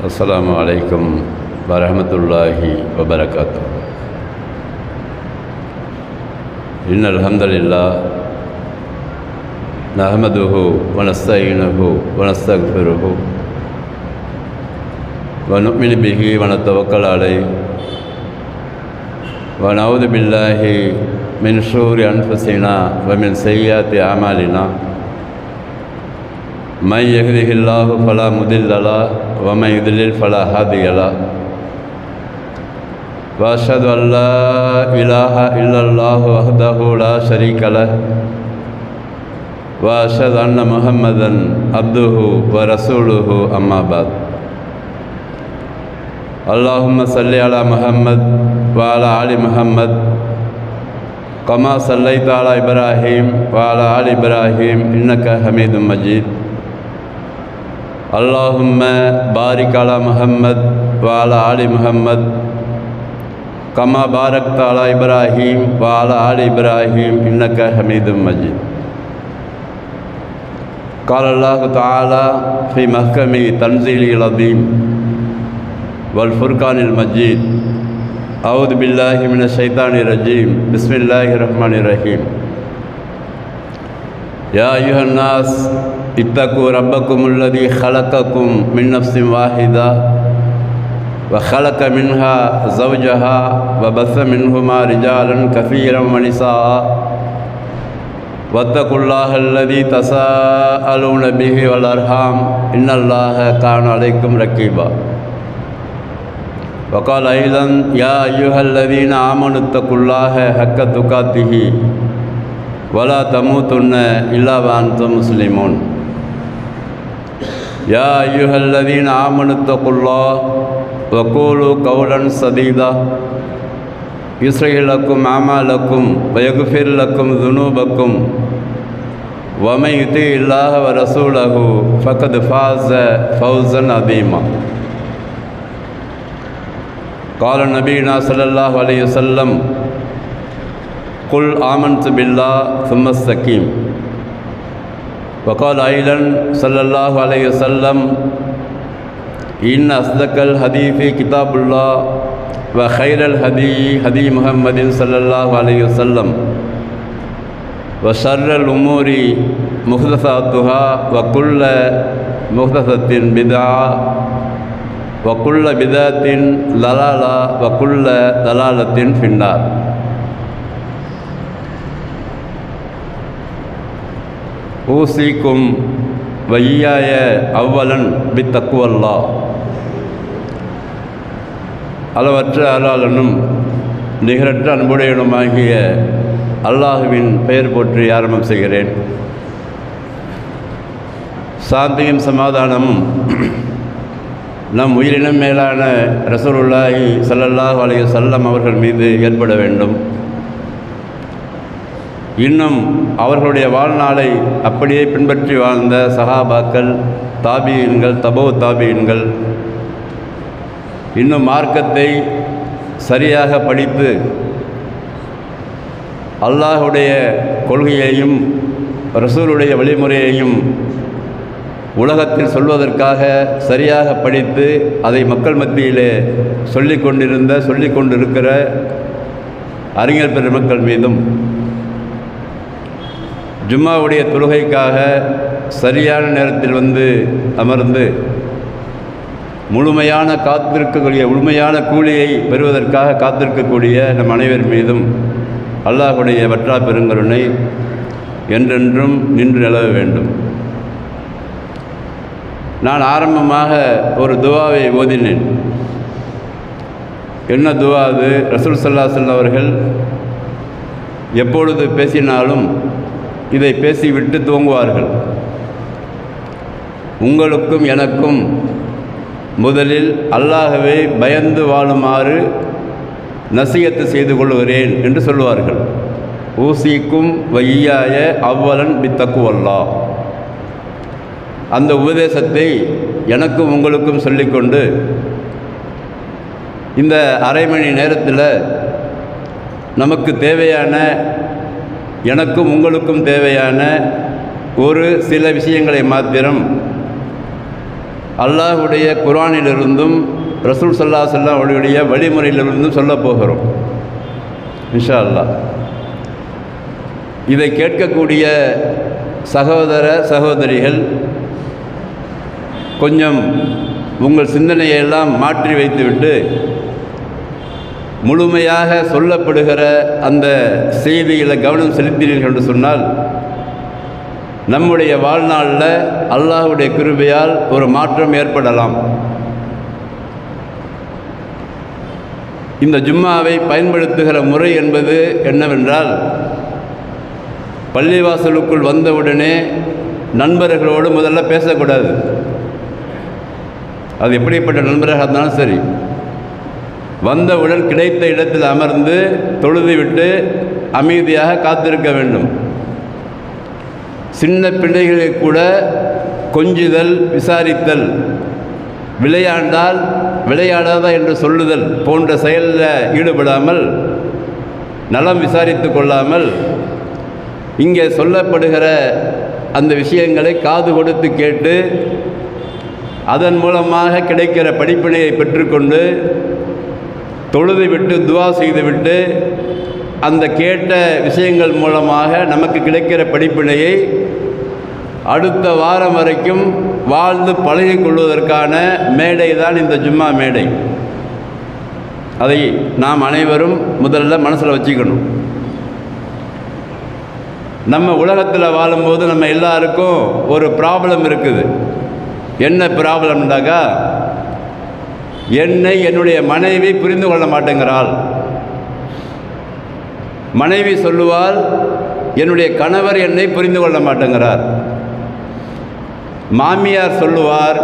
السلام عليكم ورحمة الله وبركاته. إن الحمد لله نحمده ونستعينه ونستغفره ونؤمن به ونتوكل عليه ونعوذ بالله من شرور أنفسنا ومن سيئات أعمالنا. من يهده الله فلا مضل له ومن يضلل فلا هادي له. وأشهد أن لا إله إلا الله وحده لا شريك له وأشهد أن محمدا عبده ورسوله أما بعد. اللهم صل على محمد وعلى آل محمد كما صليت على إبراهيم وعلى آل إبراهيم إنك حميد مجيد. اللهم بارك على محمد وعلى آل محمد كما باركت على إبراهيم وعلى آل إبراهيم إنك حميد مجيد. قال الله تعالى في محكم تنزيله العظيم والفرقان المجيد. أعوذ بالله من الشيطان الرجيم. بسم الله الرحمن الرحيم. يا أيها الناس اتقوا ربكم الذي خلقكم من نفس واحدة وخلق منها زوجها وبث منهما رجالا كثيرا ونساء واتقوا الله الذي تساءلون به والأرحام إن الله كان عليكم رقيبا. وقال أيضا يا أيها الذين آمنوا اتقوا الله حق تقاته ولا تموتن إلا وأنتم مسلمون. يا أيها الذين آمنوا اتقوا الله وقولوا قولا سديدا يصلح لكم أعمالكم ويغفر لكم ذنوبكم ومن يطع الله ورسوله فقد فاز فوزا عظيما. قال نبينا صلى الله عليه وسلم قل آمنت بالله ثم استقيم. وقال أيضا صلى الله عليه وسلم إن أصدق الحديث كتاب الله وخير الهدي هدي محمد صلى الله عليه وسلم وشر الأمور محدثاتها وكل محدثة بدعة وكل بدعة ضلالة وكل ضلالة في النار. ஊசிக்கும் வையாய அவ்வலன் பித்தக்குவல்லா. அளவற்ற அருளாளனும் நிகரற்ற அன்புடையனுமாகிய அல்லாஹுவின் பெயர் போற்றி ஆரம்பம் செய்கிறேன். சாந்தியும் சமாதானமும் நம் உயிரினும் மேலான ரசூலுல்லாஹி ஸல்லல்லாஹு அலைஹி வஸல்லம் அவர்கள் மீது ஏற்பட வேண்டும். இன்னும் அவர்களுடைய வாழ்நாளை அப்படியே பின்பற்றி வாழ்ந்த சஹாபாக்கள், தாபியீன்கள், தபோ தாபியீன்கள், இன்னும் மார்க்கத்தை சரியாக படித்து அல்லாஹுடைய கொள்கையையும் ரசூலுடைய வழிமுறையையும் உலகத்தில் சொல்வதற்காக சரியாக படித்து அதை மக்கள் மத்தியிலே சொல்லிக் கொண்டிருக்கிற அறிஞர் பெருமக்கள் மீதும் ஜும்மாவுடைய தொழுகைக்காக சரியான நேரத்தில் வந்து அமர்ந்து முழுமையான கூலியை பெறுவதற்காக காத்திருக்கக்கூடிய நம் அனைவர் மீதும் அல்லாஹுடைய வற்றா பெருங்கருணை என்றென்றும் நின்று நிலவ வேண்டும். நான் ஆரம்பமாக ஒரு துவாவை ஓதினேன். என்ன துவா அது? ரசூல் ஸல்லல்லாஹு அலைஹி வஸல்லம் அவர்கள் எப்பொழுது பேசினாலும் இதை பேசிவிட்டு துவங்குவார்கள். உங்களுக்கும் எனக்கும் முதலில் அல்லாஹ்வை பயந்து வாழுமாறு நசியத்து செய்து கொள்கிறேன் என்று சொல்லுவார்கள். ஊசிக்கும் வையாய அவ்வலன் பித்தக்குவல்லா. அந்த உபதேசத்தை எனக்கும் உங்களுக்கும் சொல்லிக்கொண்டு இந்த அரை மணி நேரத்தில் நமக்கு தேவையான, எனக்கும் உங்களுக்கும் தேவையான ஒரு சில விஷயங்களை மாத்திரம் அல்லாஹுடைய குர்ஆனிலிருந்தும் ரசூல் ஸல்லல்லாஹு அலைஹி வஸல்லம் அவருடைய வழிமுறையிலிருந்தும் சொல்ல போகிறோம் இன்ஷா அல்லாஹ். இதை கேட்கக்கூடிய சகோதர சகோதரிகள் கொஞ்சம் உங்கள் சிந்தனையெல்லாம் மாற்றி வைத்துவிட்டு முழுமையாக சொல்லப்படுகிற அந்த செய்தியில் கவனம் செலுத்தினீர்கள் என்று சொன்னால் நம்முடைய வாழ்நாளில் அல்லாஹ்வுடைய கிருபையால் ஒரு மாற்றம் ஏற்படலாம். இந்த ஜும்மாவை பயன்படுத்துகிற முறை என்பது என்னவென்றால், பள்ளிவாசலுக்குள் வந்தவுடனே நண்பர்களோடு முதல்ல பேசக்கூடாது. அது எப்படிப்பட்ட நண்பராக இருந்தாலும் சரி, வந்தவுடன் கிடைத்த இடத்தில் அமர்ந்து தொழுது விட்டு அமைதியாக காத்திருக்க வேண்டும். சின்ன பிள்ளைகளை கூட கொஞ்சுதல், விசாரித்தல், விளையாண்டால் விளையாடாதா என்று சொல்லுதல் போன்ற செயலில் ஈடுபடாமல், நலம் விசாரித்து கொள்ளாமல், இங்கே சொல்லப்படுகிற அந்த விஷயங்களை காது கொடுத்து கேட்டு அதன் மூலமாக கிடைக்கிற படிப்பினையை பெற்றுக்கொண்டு தொழுது விட்டு துவா செய்துவிட்டு அந்த கேட்ட விஷயங்கள் மூலமாக நமக்கு கிடைக்கிற படிப்பினையை அடுத்த வாரம் வரைக்கும் வாழ்ந்து பழகி கொள்வதற்கான மேடை தான் இந்த ஜும்மா மேடை. அதை நாம் அனைவரும் முதல்ல மனசில் வச்சுக்கணும். நம்ம உலகத்தில் வாழும்போது நம்ம எல்லாருக்கும் ஒரு ப்ராப்ளம் இருக்குது. என்ன ப்ராப்ளம்னாக்கா, என்னை என்னுடைய மனைவி புரிந்து கொள்ள மாட்டேங்கிறாள். மனைவி சொல்லுவாள், என்னுடைய கணவர் என்னை புரிந்து கொள்ள மாட்டேங்கிறார். மாமியார் சொல்லுவார்,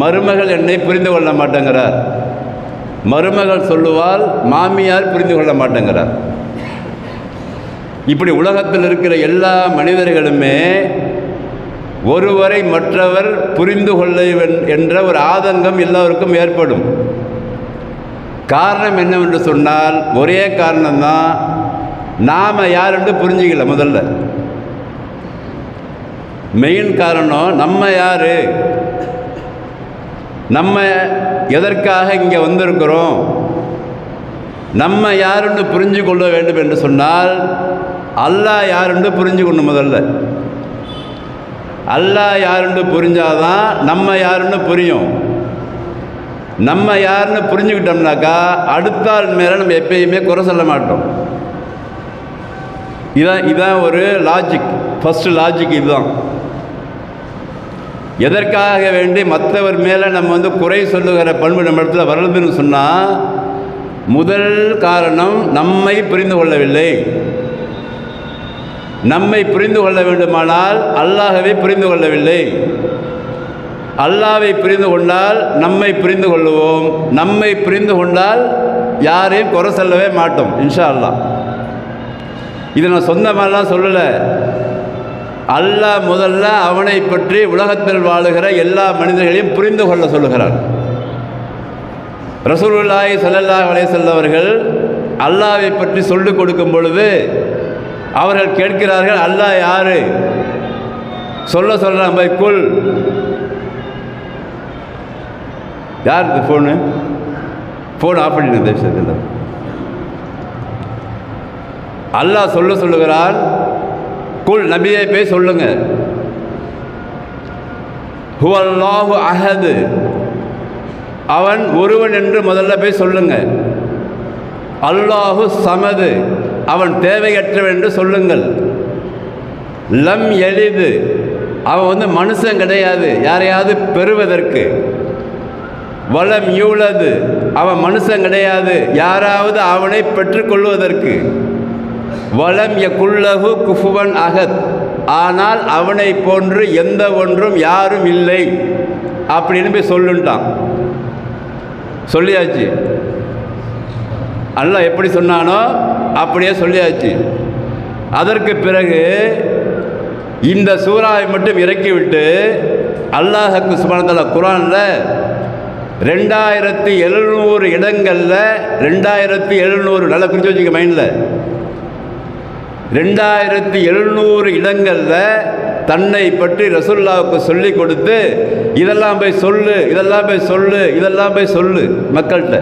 மருமகள் என்னை புரிந்து கொள்ள மாட்டேங்கிறார். மருமகள் சொல்லுவாள், மாமியார் புரிந்து கொள்ள மாட்டேங்கிறார். இப்படி உலகத்தில் இருக்கிற எல்லா மனிதர்களுமே ஒருவரை மற்றவர் புரிந்து கொள்ள என்ற ஒரு ஆதங்கம் எல்லோருக்கும் ஏற்படும். காரணம் என்னவென்று சொன்னால், ஒரே காரணம்தான், நாம் யாருன்னு புரிஞ்சிக்கல. முதல்ல மெயின் காரணம், நம்ம யார், நம்ம எதற்காக இங்கே வந்திருக்கிறோம், நம்ம யாருன்னு புரிஞ்சு கொள்ள வேண்டும் என்று சொன்னால் அல்லாஹ் யாருன்னு புரிஞ்சுக்கணும். முதல்ல அல்லாஹ் யாருன்னு புரிஞ்சாதான் நம்ம யாருன்னு புரியும். நம்ம யாருன்னு புரிஞ்சுக்கிட்டோம்னாக்கா அடுத்த ஆள் மேலே நம்ம எப்பயுமே குறை சொல்ல மாட்டோம். இதான் ஒரு லாஜிக். ஃபஸ்ட்டு லாஜிக் இதுதான். எதற்காக வேண்டி மற்றவர் மேலே நம்ம குறை சொல்லுகிற பண்பு நம்ம இடத்துல வருதுன்னு சொன்னால், முதல் காரணம் நம்மை புரிந்து கொள்ளவில்லை. நம்மை புரிந்து கொள்ள வேண்டுமானால் அல்லாஹ்வை புரிந்து கொள்ளவில்லை. அல்லாஹ்வை புரிந்து கொண்டால் நம்மை புரிந்து கொள்ளுவோம். நம்மை புரிந்து கொண்டால் யாரையும் குறை சொல்லவே மாட்டோம் இன்ஷா அல்லாஹ். இதை நான் சொந்தமாலாம் சொல்லலை. அல்லாஹ் முதல்ல அவனை பற்றி உலகத்தில் வாழுகிற எல்லா மனிதர்களையும் புரிந்து கொள்ள சொல்லுகிறான். ரசூலுல்லாஹி ஸல்லல்லாஹு அலைஹி வஸல்லம் அவர்கள் அல்லாஹ்வை பற்றி சொல்லிக் கொடுக்கும் பொழுது அவர்கள் கேட்கிறார்கள், அல்லாஹ் யாரு சொல்கிறான். பை குல், யார் இது? ஃபோன் ஆஃப் பண்ணிடுங்க தேசத்தில். அல்லாஹ் சொல்லுகிறான், குல், நபியை போய் சொல்லுங்க, ஹுவல்லாஹு அஹது, அவன் ஒருவன் என்று முதல்ல போய் சொல்லுங்க. அல்லாஹு சமது, அவன் தேவையற்றவன் என்று சொல்லுங்கள். லம் எளிது, அவன் மனுஷன் கிடையாது யாரையாவது பெறுவதற்கு. வலம் யூலது, அவன் மனுஷன் கிடையாது யாராவது அவனை பெற்றுக்கொள்வதற்கு. வலம் யகுல்லஹு குஃபுவன் அஹத், ஆனால் அவனை போன்று எந்த ஒன்றும் யாரும் இல்லை அப்படின்னு போய் சொல்லுண்டான். சொல்லியாச்சு. அல்லாஹ் எப்படி சொன்னானோ அப்படியே சொல்லியாச்சு. அதற்கு பிறகு இந்த சூறாவை மட்டும் இறக்கிவிட்டு அல்லாஹ்க்கு சுப்ஹானஹு வ தஆலா குர்ஆனில் 2700 இடங்களில் 2700, நல்லா குறித்து வச்சுக்க மைண்டில், 2700 இடங்களில் தன்னை பற்றி ரசூலுல்லாஹ்வுக்கு சொல்லி கொடுத்து இதெல்லாம் போய் சொல்லு, இதெல்லாம் போய் சொல்லு, இதெல்லாம் போய் சொல்லு மக்கள்கிட்ட.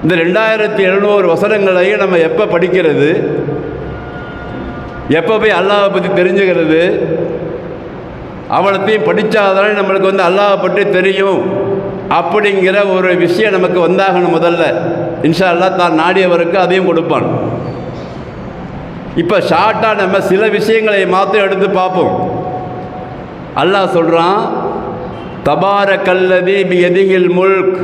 இந்த 2700 வசனங்களையும் நம்ம எப்போ படிக்கிறது, எப்போ போய் அல்லாஹ்வை பற்றி தெரிஞ்சுக்கிறது? அவளத்தையும் படித்தாதானே நம்மளுக்கு அல்லாஹ்வை பற்றி தெரியும் அப்படிங்கிற ஒரு விஷயம் நமக்கு வந்தாகணும். முதல்ல இன்ஷா அல்லாஹ் தான் நாடியவருக்கு அதையும் கொடுப்பான். இப்போ ஷார்ட்டாக நம்ம சில விஷயங்களை மாத்திரம் எடுத்து பார்ப்போம். அல்லாஹ் சொல்கிறான், தபாரக்கல்லதி பியதிஹில் முல்க்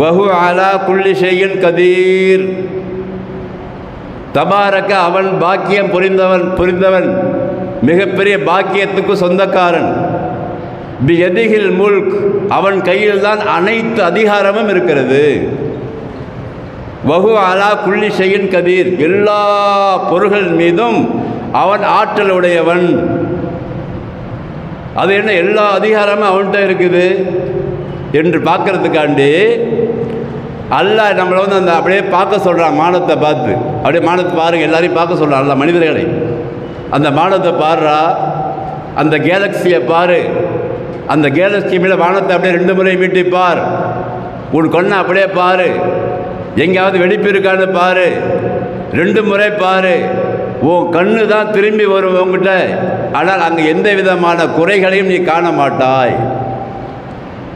வஹு அலா குல்லி ஷைஇன் கதீர். தபாரக்க, அவன் பாக்கியம் புரிந்தவன், மிகப்பெரிய பாக்கியத்துக்கு சொந்தக்காரன். பியதிஹில் முல்க், அவன் கையில் தான் அனைத்து அதிகாரமும் இருக்கிறது. வஹு அலா குல்லி ஷைஇன் கதீர், எல்லா பொருள்கள் மீதும் அவன் ஆற்றல் உடையவன். அது என்ன, எல்லா அதிகாரமும் அவன்கிட்ட இருக்குது என்று பார்க்கறதுக்காண்டி அல்லாஹ் நம்மளை அந்த அப்படியே பார்க்க சொல்கிறான். மானத்தை பார்த்து அப்படியே மானத்தை பாருங்கள், எல்லாரையும் பார்க்க சொல்கிறான் அல்ல மனிதர்களை. அந்த மானத்தை பாருறா, அந்த கேலக்சியை பாரு, அந்த கேலக்சி மேலே வானத்தை அப்படியே 2 முறை மீட்டி பார். உன் கண்ணை அப்படியே பாரு, எங்கேயாவது வெடிப்பு இருக்கான்னு பாரு, 2 முறை பாரு. உன் கண்ணு தான் திரும்பி வரும் உங்ககிட்ட, ஆனால் அங்கே எந்த விதமான குறைகளையும் நீ காண மாட்டாய்.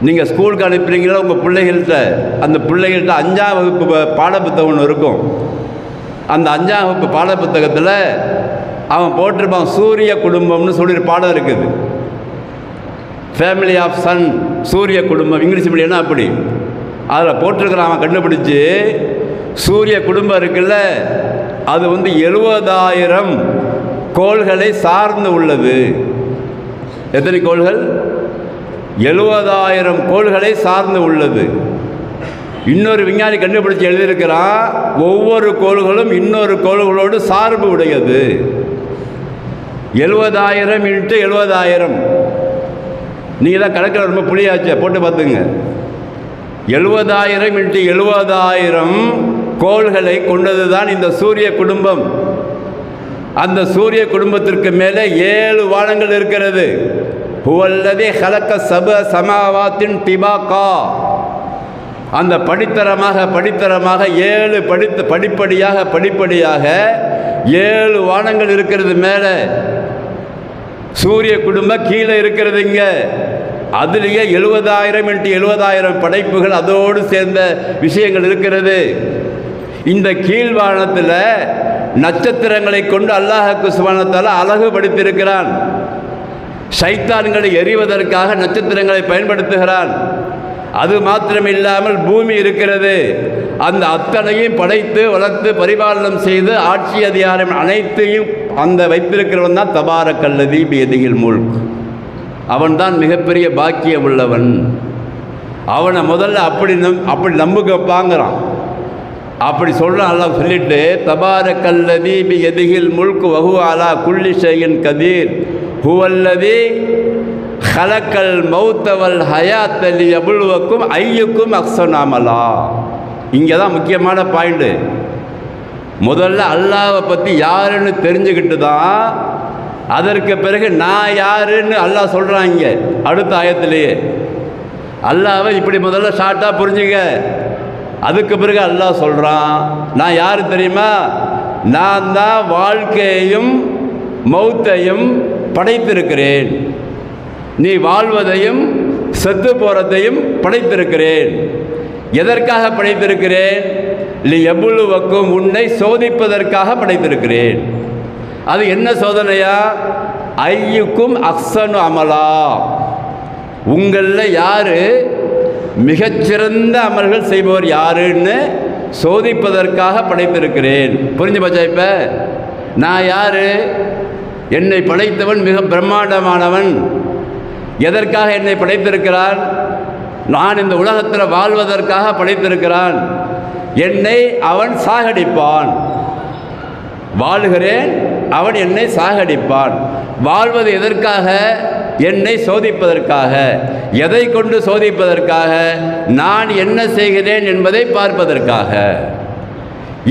நீங்கள் ஸ்கூலுக்கு அனுப்புறீங்களா உங்கள் பிள்ளைகள்கிட்ட, அந்த பிள்ளைகள்கிட்ட 5ஆம் வகுப்பு பாடப்புத்தகம் ஒன்று இருக்கும். அந்த 5ஆம் வகுப்பு பாடப்புத்தகத்தில் அவன் போட்டிருப்பான், சூரிய குடும்பம்னு சொல்லி ஒரு பாடம் இருக்குது. ஃபேமிலி ஆஃப் சன், சூரிய குடும்பம், இங்கிலீஷ் மீடியம்னா அப்படி அதில் போட்டிருக்கிறான். அவன் கண்டுபிடிச்சி சூரிய குடும்பம் இருக்குல்ல, அது 70,000 கோள்களை சார்ந்து உள்ளது. எத்தனை கோள்கள்? 70,000 கோள்களை சார்ந்து உள்ளது. இன்னொரு விஞ்ஞானி கண்டுபிடிச்சி எழுதியிருக்கிறான், ஒவ்வொரு கோள்களும் இன்னொரு கோள்களோடு சார்பு உடையது. 70,000 × 70,000. நீங்கள் தான் கணக்கில் ரொம்ப புளியாச்சே, போட்டு பார்த்துங்க. 70,000 × 70,000 கோள்களை கொண்டது தான் இந்த சூரிய குடும்பம். அந்த சூரிய குடும்பத்திற்கு மேலே 7 வானங்கள் இருக்கிறது. ஹுவல்லதி ஹலக்க சப சமாவாத்தின் திபாக்கா. அந்த படித்தரமாக 7 படிப்படியாக 7 வானங்கள் இருக்கிறது மேலே. சூரிய குடும்பம் கீழே இருக்கிறது இங்கே. அதுலேயே 70,000 × 70,000 படைப்புகள், அதோடு சேர்ந்த விஷயங்கள் இருக்கிறது. இந்த கீழ்வானத்தில் நட்சத்திரங்களை கொண்டு அல்லாஹ் சுப்ஹானஹு வ தஆலா அழகுபடுத்தியிருக்கிறான். ஷைத்தான்களை எறிவதற்காக நட்சத்திரங்களை பயன்படுத்துகிறான். அது மாத்திரமில்லாமல் பூமி இருக்கிறது. அந்த அத்தனையும் படைத்து வளர்த்து பரிபாலனம் செய்து ஆட்சி அதிகாரம் அனைத்தையும் அந்த வைத்திருக்கிறவன் தான் தபாரக்கல்லதி பியதிஹில் முல்க். அவன்தான் மிகப்பெரிய பாக்கியம் உள்ளவன். அவனை முதல்ல அப்படி நம்புங்கப்பாங்கிறான். அப்படி சொல்கிறான் அல்லாஹ். சொல்லிட்டு தபாரக்கல்லதி பியதிஹில் முல்க் வஹு அலா குல்லி ஷைஇன் கதீர் ஹுவல்லதி ஹலக்கல் மௌத்த வல் ஹயாத்த லியப்லுவக்கும் ஐயுக்கும் அஹ்ஸனு அமலா. இங்கே தான் முக்கியமான பாயிண்ட்டு. முதல்ல அல்லாஹ்வை பற்றி யாருன்னு தெரிஞ்சுக்கிட்டு தான் அதற்கு பிறகு நான் யாருன்னு அல்லாஹ் சொல்கிறான். இங்கே அடுத்த ஆயத்திலேயே அல்லாஹ்வை இப்படி முதல்ல ஷார்ட்டாக புரிஞ்சுங்க. அதுக்கு பிறகு அல்லாஹ் சொல்கிறான், நான் யார் தெரியுமா? நான் தான் வாழ்க்கையையும் மௌத்தையும் படைத்திருக்கிறேன். நீ வாழ்வதையும் செத்து போகிறதையும் படைத்திருக்கிறேன். எதற்காக படைத்திருக்கிறேன்? லியப்லுவக்கும், உன்னை சோதிப்பதற்காக படைத்திருக்கிறேன். அது என்ன சோதனையா? ஐயுக்கும் அஹ்ஸனு அமலா, உங்களில் யார் மிகச்சிறந்த அமல்கள் செய்பவர் யாருன்னு சோதிப்பதற்காக படைத்திருக்கிறேன். புரிஞ்சு போச்சா? இப்போ நான் யார்? என்னை படைத்தவன் மிக பிரம்மாண்டமானவன். எதற்காக என்னை படைத்திருக்கிறான்? நான் இந்த உலகத்தில் வாழ்வதற்காக படைத்திருக்கிறான். என்னை அவன் சாகடிப்பான். வாழுகிறேன், அவன் என்னை சாகடிப்பான். வாழ்வது எதற்காக? என்னை சோதிப்பதற்காக. எதை கொண்டு சோதிப்பதற்காக? நான் என்ன செய்கிறேன் என்பதை பார்ப்பதற்காக.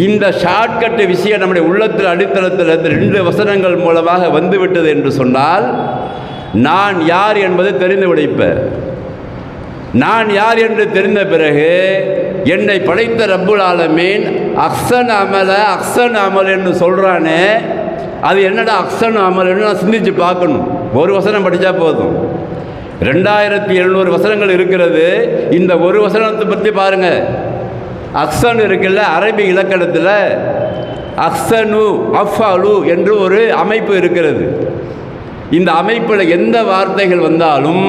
இந்த ஷார்ட்கட்டு விஷயம் நம்முடைய உள்ளத்தில் அடித்தளத்தில் 2 வசனங்கள் மூலமாக வந்துவிட்டது என்று சொன்னால் நான் யார் என்பதை தெரிந்து விடுப்பேன். நான் யார் என்று தெரிந்த பிறகு என்னை படைத்த ரப்புல் ஆலமீன் அக்ஸன் அமல் என்று சொல்கிறானே, அது என்னடா அக்ஸன் அமல்னு நான் சிந்திச்சு பார்க்கணும். ஒரு வசனம் படித்தா போதும். 2700 வசனங்கள் இருக்கிறது. இந்த ஒரு வசனத்தை பற்றி பாருங்கள். அக்ஸன் இருக்குல்ல, அரபி இலக்கணத்தில் அக்ஸனு அஃபாலு என்று ஒரு அமைப்பு இருக்கிறது. இந்த அமைப்பில் எந்த வார்த்தைகள் வந்தாலும்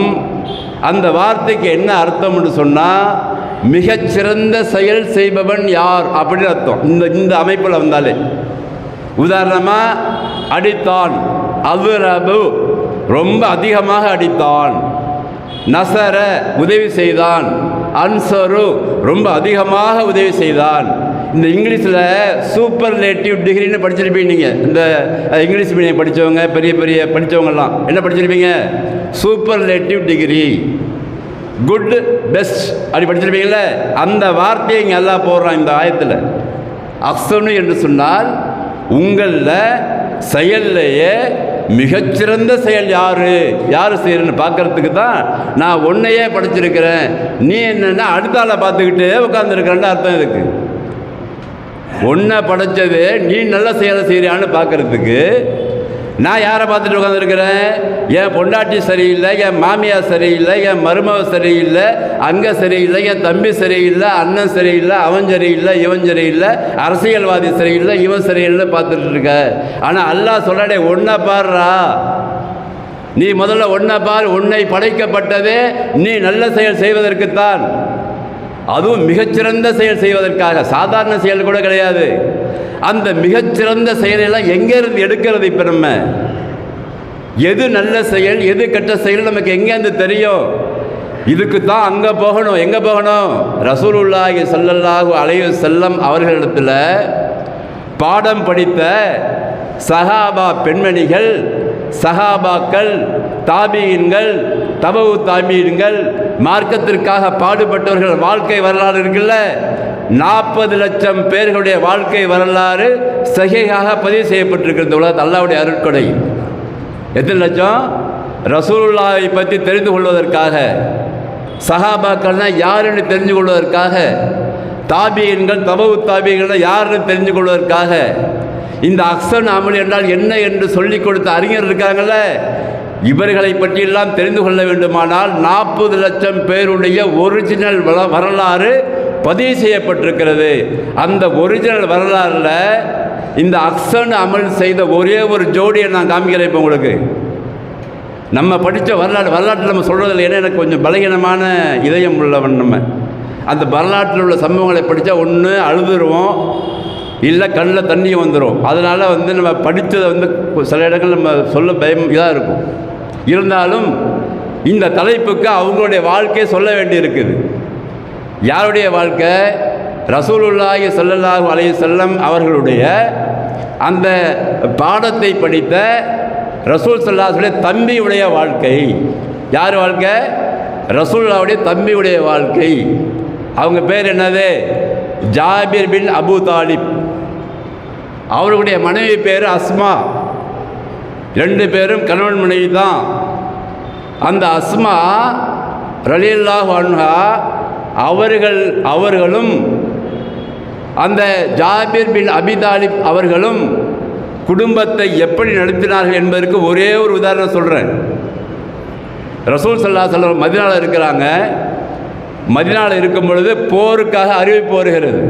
அந்த வார்த்தைக்கு என்ன அர்த்தம்னு சொன்னால் மிகச்சிறந்த செயல் செய்பவன் யார் அப்படின்னு அர்த்தம். இந்த அமைப்பில் வந்தாலே உதாரணமாக அடித்தான், அவ்ரபு ரொம்ப அதிகமாக அடித்தான், நசர உதவி செய்தான், அன்சரு ரொம்ப அதிகமாக உதவி செய்தான். இந்த இங்கிலீஷில் சூப்பர்லேட்டிவ் டிகிரின்னு படிச்சிருப்பீங்க. நீங்கள் இந்த இங்கிலீஷ் மீடியம் படித்தவங்க, பெரிய பெரிய படித்தவங்கெல்லாம் என்ன படிச்சிருப்பீங்க? சூப்பர்லேட்டிவ் டிகிரி, குட், பெஸ்ட் அப்படி படிச்சிருப்பீங்கள. அந்த வார்த்தையை இங்கே எல்லாம் போடுறான் இந்த ஆயத்தில். அக்ஸனு என்று சொன்னால் உங்களில் செயல்லையே மிகச்சிறந்த செயல் யார் செய்யறன்னு பார்க்கறதுக்கு தான் நான் உன்னையே படிச்சிருக்கிறேன். நீ என்னென்னா அடுத்த ஆளை பார்த்துக்கிட்டு உட்காந்துருக்கிறேன்னு அர்த்தம். இதுக்கு ஒன்றை படைச்சது நீ நல்ல செயலை செய்கிறான்னு பார்க்கறதுக்கு நான் யாரை பார்த்துட்டு உட்காந்துருக்கிறேன்? என் பொண்டாட்டி சரியில்லை, என் மாமியார் சரியில்லை, என் மருமக சரியில்லை, அங்கே சரியில்லை, என் தம்பி சரியில்லை, அண்ணன் சரியில்லை, அவன் சரியில்லை, இவன் சரியில்லை, அரசியல்வாதி சரியில்லை, இவன் சரியில்லை பார்த்துட்டு இருக்க. ஆனால் அல்லாஹ் சொல்லடே ஒன்றை பாடுறா, நீ முதல்ல ஒன்றை பார். உன்னை படைக்கப்பட்டதே நீ நல்ல செயல் செய்வதற்குத்தான். அதுவும் மிகச்சிறந்த செயல் செய்வதற்காக, சாதாரண செயல் கூட கிடையாது. அந்த மிகச்சிறந்த செயலெல்லாம் எங்கேருந்து எடுக்கிறது? இப்போ நம்ம எது நல்ல செயல் எது கெட்ட செயல் நமக்கு எங்கேருந்து தெரியும்? இதுக்கு தான் அங்கே போகணும். எங்கே போகணும்? ரசூலுல்லாஹி ஸல்லல்லாஹு அலைஹி வஸல்லம் அவர்களிடத்தில் பாடம் படித்த சஹாபா பெண்மணிகள், சஹாபாக்கள், தாபீன்கள், தபவு தாபீன்கள், மார்க்கத்திற்காக பாடுபட்டவர்கள் வாழ்க்கை வரலாறு இருக்குல்ல, 40 லட்சம் பேர்களுடைய வாழ்க்கை வரலாறு சஹீஹாக பதிவு செய்யப்பட்டிருக்கிறது உலகத்தில். அல்லாஹ்வுடைய அருட்கொடை. எத்தனை லட்சம்? ரசூலுல்லாஹை பற்றி தெரிந்து கொள்வதற்காக, சஹாபாக்கள்னா யாருன்னு தெரிஞ்சு கொள்வதற்காக, தாபீன்கள், தபவு தாபீன்கள் யாருன்னு தெரிஞ்சு கொள்வதற்காக, இந்த அக்ஸன் அமல் என்றால் என்ன என்று சொல்லிக் கொடுத்த அறிஞர் இருக்காங்கல்ல, இவர்களை பற்றியெல்லாம் தெரிந்து கொள்ள வேண்டுமானால் 40 லட்சம் பேருடைய ஒரிஜினல் வரலாறு பதிவு செய்யப்பட்டிருக்கிறது. அந்த ஒரிஜினல் வரலாறில் இந்த அக்ஸன் அமல் செய்த ஒரே ஒரு ஜோடியை நான் காமிக்கிறேன். இப்போ உங்களுக்கு நம்ம படித்த வரலாற்றில் நம்ம சொல்கிறதில்ல. ஏன்னா எனக்கு கொஞ்சம் பலகீனமான இதயம் உள்ளவன். நம்ம அந்த வரலாற்றில் உள்ள சம்பவங்களை படித்தா ஒன்று அழுதுருவோம், இல்லை கண்ணில் தண்ணி வந்துடும். அதனால் நம்ம படித்ததை சில இடங்கள் நம்ம சொல்ல பயம் இதாக இருக்கும். இருந்தாலும் இந்த தலைப்புக்கு அவங்களுடைய வாழ்க்கையை சொல்ல வேண்டியிருக்குது. யாருடைய வாழ்க்கை? ரசூலுல்லாஹி ஸல்லல்லாஹு அலைஹி வஸல்லம் அவர்களுடைய அந்த பாடத்தை படித்த ரசூல் ஸல்லல்லாஹு அலைஹி வஸல்லம் தம்பியுடைய வாழ்க்கை. யார் வாழ்க்கை? ரசூலுல்லாஹுடைய தம்பியுடைய வாழ்க்கை. அவங்க பேர் என்னது? ஜாபிர் பின் அபு தாலிப். அவர்களுடைய மனைவி பேர் அஸ்மா. 2 பேரும் கணவன் மனைவி தான். அந்த அஸ்மா ரலியல்லாஹு அன்ஹா அவர்களும் அந்த ஜாபிர் பின் அபி தாலிப் அவர்களும் குடும்பத்தை எப்படி நடத்தினார்கள் என்பதற்கு ஒரே ஒரு உதாரணம் சொல்கிறேன். ரசூல் ஸல்லல்லாஹு அலைஹி வஸல்லம் மதீனாவில் இருக்கிறாங்க. மதீனாவில் இருக்கும் பொழுது போருக்காக அறிவிப்பு வருகிறது.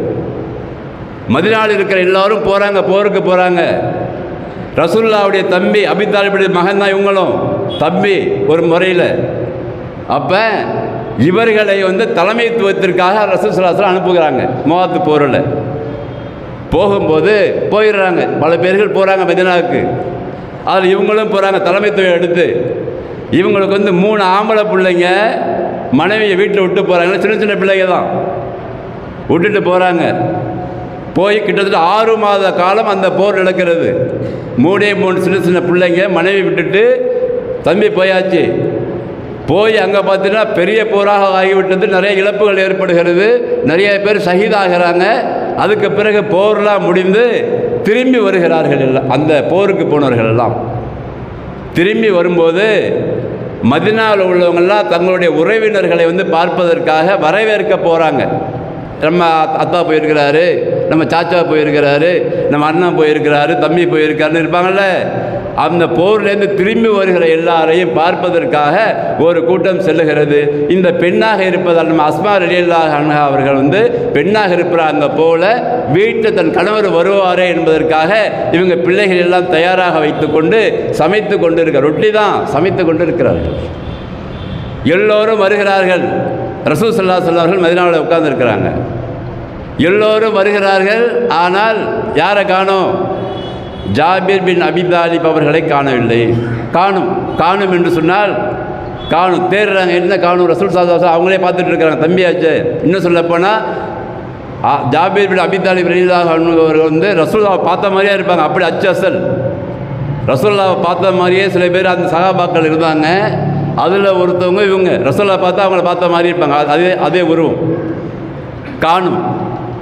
மதீனாவில் இருக்கிற எல்லாரும் போகிறாங்க, போருக்கு போகிறாங்க. ரசூலுல்லாஹ்வுடைய தம்பி அபி தாலிபுடைய மகன் தான் இவங்களும் தம்பி ஒரு முறையில். அப்போ இவர்களை தலைமைத்துவத்திற்காக ரசூல் ஸல்லல்லாஹு அலைஹி வஸல்லம் அனுப்புகிறாங்க. முவாத்து போரில் போகும்போது போயிடுறாங்க. பல பேர்கள் போகிறாங்க மதீனாவுக்கு. அதில் இவங்களும் போகிறாங்க தலைமைத்துவம் எடுத்து. இவங்களுக்கு 3 ஆம்பளை பிள்ளைங்க மனைவியை வீட்டில் விட்டு போகிறாங்க. சின்ன சின்ன பிள்ளைங்க தான் விட்டுட்டு போகிறாங்க. போய் கிட்டத்தட்ட 6 மாத காலம் அந்த போர் நடக்கிறது. 3 சின்ன சின்ன பிள்ளைங்க மனைவி விட்டுட்டு தம்பி போயாச்சு. போய் அங்கே பார்த்தீங்கன்னா பெரிய போராக ஆகிவிட்டது. நிறைய இழப்புகள் ஏற்படுகிறது. நிறைய பேர் ஷஹீதாகிறாங்க. அதுக்கு பிறகு போர்லாம் முடிந்து திரும்பி வருகிறார்கள் எல்லாம். அந்த போருக்கு போனவர்கள் எல்லாம் திரும்பி வரும்போது மதீனாவில் உள்ளவங்கெல்லாம் தங்களுடைய உறவினர்களை வந்து பார்ப்பதற்காக வரவேற்க போகிறாங்க. நம்ம அத்தா போயிருக்கிறாரு, நம்ம சாச்சா போயிருக்கிறாரு, நம்ம அண்ணன் போயிருக்கிறாரு, தம்பி போயிருக்காருன்னு இருப்பாங்கள்ல. அந்த போர்லேருந்து திரும்பி வருகிற எல்லாரையும் பார்ப்பதற்காக ஒரு கூட்டம் செல்லுகிறது. இந்த பெண்ணாக இருப்பதால் நம்ம அஸ்மா ரலியல்லாஹு அன்ஹா அவர்கள் வந்து பெண்ணாக இருப்பாங்க போல வீட்டில் தன் கணவர் வருவாரே என்பதற்காக இவங்க பிள்ளைகள் எல்லாம் தயாராக வைத்து கொண்டு சமைத்து கொண்டு இருக்க ரொட்டி தான் சமைத்து கொண்டு இருக்கிறார்கள். எல்லோரும் வருகிறார்கள். ரசூல் ஸல்லல்லாஹு அலைஹி வஸல்லம் அவர்கள் மதீனாவில் உட்கார்ந்து இருக்கிறாங்க. எல்லோரும் வருகிறார்கள். ஆனால் யாரை காணோம்? ஜாபிர் பின் அபி தாலிப் அவர்களை காணவில்லை. காணும் என்று சொன்னால் காணும் தேடுறாங்க. என்ன காணும்? ரசூல் ஸல்லல்லாஹு அலைஹி வஸல்லம் அவங்களே பார்த்துட்டு இருக்கிறாங்க. தம்பியாச்சு. இன்னும் சொல்லப்போனால் ஜாபிர் பின் அபி தாலிப் ரலியல்லாஹு அன்ஹு அவர்கள் வந்து ரசூலுல்லாஹை பார்த்த மாதிரியே இருப்பாங்க. அப்படி அச்சு அசல் ரசூலுல்லாஹை பார்த்த மாதிரியே சில பேர் அந்த சஹாபாக்கள் இருந்தாங்க. அதில் ஒருத்தவங்க இவங்க ரசூலுல்லாஹை பார்த்தா அவங்கள பார்த்த மாதிரி இருப்பாங்க. அதே உருவம் காணும்.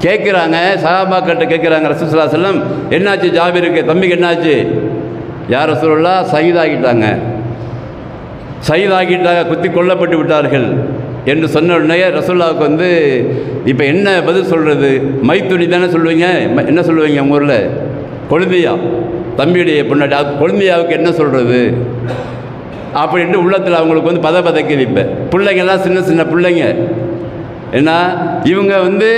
கேட்குறாங்க, சஹாபாக்கிட்ட கேட்குறாங்க ரசூல் ஸல்லல்லாஹு அலைஹி வஸல்லம், என்னாச்சு ஜாபிருக்கு, தம்பிக்கு என்னாச்சு? யார் ரசூலுல்லாஹ்? ஷஹீதாகிட்டாங்க, குத்தி கொல்லப்பட்டு விட்டார்கள் என்று சொன்ன உடனே ரசூலுல்லாஹ்வுக்கு வந்து இப்போ என்ன பதில் சொல்கிறது? மைத்துனி தானே சொல்லுவீங்க. என்ன சொல்லுவீங்க உங்கள் ஊரில்? கொழுந்தியா, தம்பியுடைய பொண்ணாட்டி. கொழுந்தியாவுக்கு என்ன சொல்கிறது அப்படின்ட்டு உள்ளத்தில் அவங்களுக்கு வந்து பதக்குது. இப்போ பிள்ளைங்கள்லாம் சின்ன பிள்ளைங்க. ஏன்னா இவங்க வந்து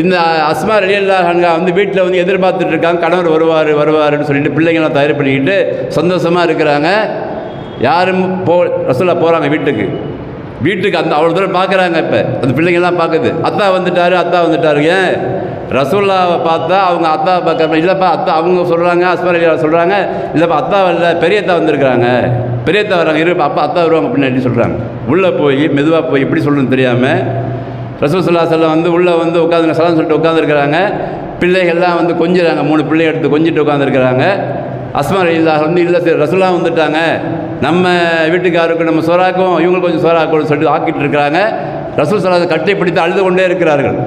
இந்த அஸ்மா ரலியல்லாஹு அன்ஹா வந்து வீட்டில் வந்து எதிர்பார்த்துட்டு இருக்காங்க, கணவர் வருவாருன்னு சொல்லிட்டு பிள்ளைங்களாம் தயார் பண்ணிக்கிட்டு சந்தோஷமாக இருக்கிறாங்க. யாரும் ரசூலுல்லாஹ் போகிறாங்க வீட்டுக்கு அந்த அவ்வளோ தூரம் பார்க்குறாங்க. இப்போ அந்த பிள்ளைங்கள்லாம் பார்க்குது. அத்தா வந்துட்டாரு. ஏன்? ரசூலுல்லாஹை பார்த்தா அவங்க அத்தாவை பார்க்க இல்லைப்பா, அத்தா அவங்க சொல்கிறாங்க, அஸ்மா ரலியல்லாஹு சொல்கிறாங்க, இல்லைப்பா அத்தா வரல, பெரியத்தா வந்திருக்கிறாங்க, பெரியத்தா வராங்க, இருப்பா அப்பா அத்தா வருவாங்க அப்படின்னு சொல்கிறாங்க. உள்ளே போய் மெதுவாக போய் எப்படி சொல்லணும்னு தெரியாமல் ரசூல் ஸல்லல்லாஹு அலைஹி வஸல்லம் வந்து உள்ளே வந்து உட்காந்து சலாம் சொல்லிட்டு உட்காந்துருக்கிறாங்க. பிள்ளைகள்லாம் வந்து கொஞ்சிறாங்க. 3 பிள்ளை எடுத்து கொஞ்சிட்டு உட்காந்துருக்கிறாங்க. அஸ்மா ரலியல்லாஹு இல்லை ரசூலுல்லாஹ் வந்துட்டாங்க, நம்ம வீட்டுக்காருக்கு நம்ம சோறாக்கும் இவங்களுக்கு கொஞ்சம் சோறாக்கும்னு சொல்லிட்டு ஆக்கிட்டு இருக்கிறாங்க. ரசூல் ஸல்லல்லாஹு அலைஹி வஸல்லம் கட்டி பிடித்து அழுது கொண்டே இருக்கிறார்கள்.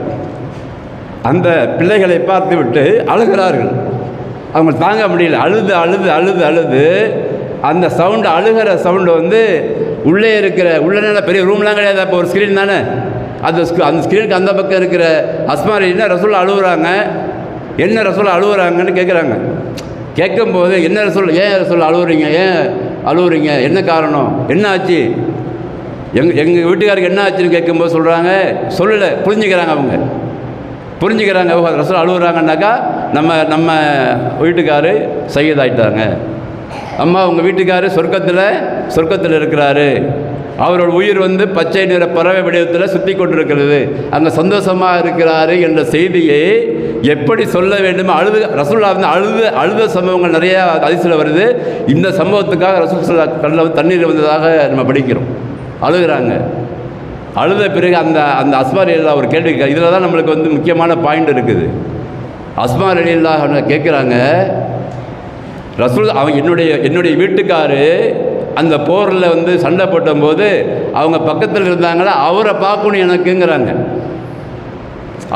அந்த பிள்ளைகளை பார்த்து விட்டு அழுகிறார்கள். அவங்க தாங்க முடியல. அழுது அந்த சவுண்டு, அழுகிற சவுண்டு வந்து உள்ளே இருக்கிற உள்ள பெரிய ரூம்லாம் கிடையாது. அப்போ ஒரு ஸ்க்ரீன் தானே. அந்த ஸ்க்ரீனுக்கு அந்த பக்கம் இருக்கிற அஸ்மா ரலியல்லாஹு ரசூலுல்லாஹ் அழுகுறாங்க. என்ன ரசூலுல்லாஹ் அழுகுறாங்கன்னு கேட்குறாங்க. கேட்கும்போது என்ன ரசூலுல்லாஹ், ஏன் ரசூலுல்லாஹ் அழுகுறீங்க, என்ன காரணம், என்ன ஆச்சு, எங்கள் வீட்டுக்காருக்கு என்ன ஆச்சுன்னு கேட்கும்போது சொல்கிறாங்க, சொல்லலை, புரிஞ்சுக்கிறாங்க. ரசூலுல்லாஹ் அழுகுறாங்கன்னாக்கா நம்ம வீட்டுக்காரு ஷஹீதாயிட்டாங்க, அம்மா உங்கள் வீட்டுக்காரு சொர்க்கத்தில் இருக்கிறாரு, அவரோட உயிர் வந்து பச்சை நிற பறவை வடிவத்தில் சுற்றி கொண்டிருக்கிறது, அங்கே சந்தோஷமாக இருக்கிறாரு என்ற செய்தியை எப்படி சொல்ல வேண்டுமோ ரசூலுல்லாஹ் வந்து அழுத சம்பவங்கள் நிறையா ஹதீஸ்ல வருது. இந்த சம்பவத்துக்காக ரசூலுல்லாஹ் கண்ணில் வந்து தண்ணீர் வந்ததாக நம்ம படிக்கிறோம். அழுகிறாங்க. அழுத பிறகு அந்த அஸ்மா ரலியல்லாஹு ஒரு கேள்வி இதில் தான் நம்மளுக்கு வந்து முக்கியமான பாயிண்ட் இருக்குது. அஸ்மா ரலியல்லாஹு கேட்குறாங்க, ரசூல் அவங்க என்னுடைய வீட்டுக்காரு அந்த போரில் வந்து சண்டை போட்டும்போது அவங்க பக்கத்தில் இருந்தாங்களா, அவரை பார்க்கணும் எனக்குங்கிறாங்க.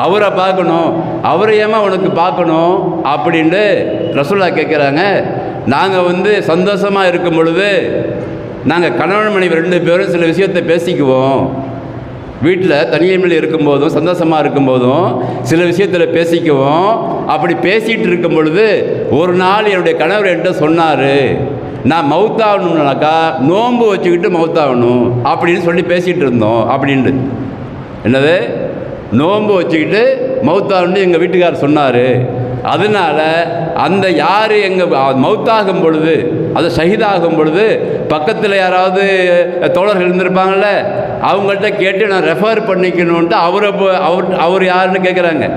அவரை பார்க்கணும், அவரை ஏமா உனக்கு பார்க்கணும் அப்படின்ட்டு ரசூலுல்லாஹ் கேட்குறாங்க. நாங்கள் வந்து சந்தோஷமாக இருக்கும் பொழுது நாங்கள் கணவன் மனைவி 2 பேரும் சில விஷயத்தை பேசிக்குவோம். வீட்டில் தனிமையில் இருக்கும்போதும் சந்தோஷமாக இருக்கும்போதும் சில விஷயத்தில் பேசிக்குவோம். அப்படி பேசிகிட்டு இருக்கும் பொழுது ஒரு நாள் என்னுடைய கணவர் என்கிட்ட சொன்னார், நான் மவுத்தாகணும்னாக்கா நோன்பு வச்சுக்கிட்டு மவுத்தாகணும் அப்படின்னு சொல்லி பேசிகிட்டு இருந்தோம் அப்படின்ட்டு. என்னது? நோன்பு வச்சுக்கிட்டு மவுத்தாகணும்னு எங்கள் வீட்டுக்காரர் சொன்னார். அதனால் அந்த யார் எங்கள் மவுத்தாகும் பொழுது, அது ஷஹீதாகும் பொழுது பக்கத்தில் யாராவது தோழர்கள் இருந்திருப்பாங்கள்ல, அவங்கள்ட்ட கேட்டு நான் ரெஃபர் பண்ணிக்கணுன்ட்டு அவர் யாருன்னு கேட்குறாங்க.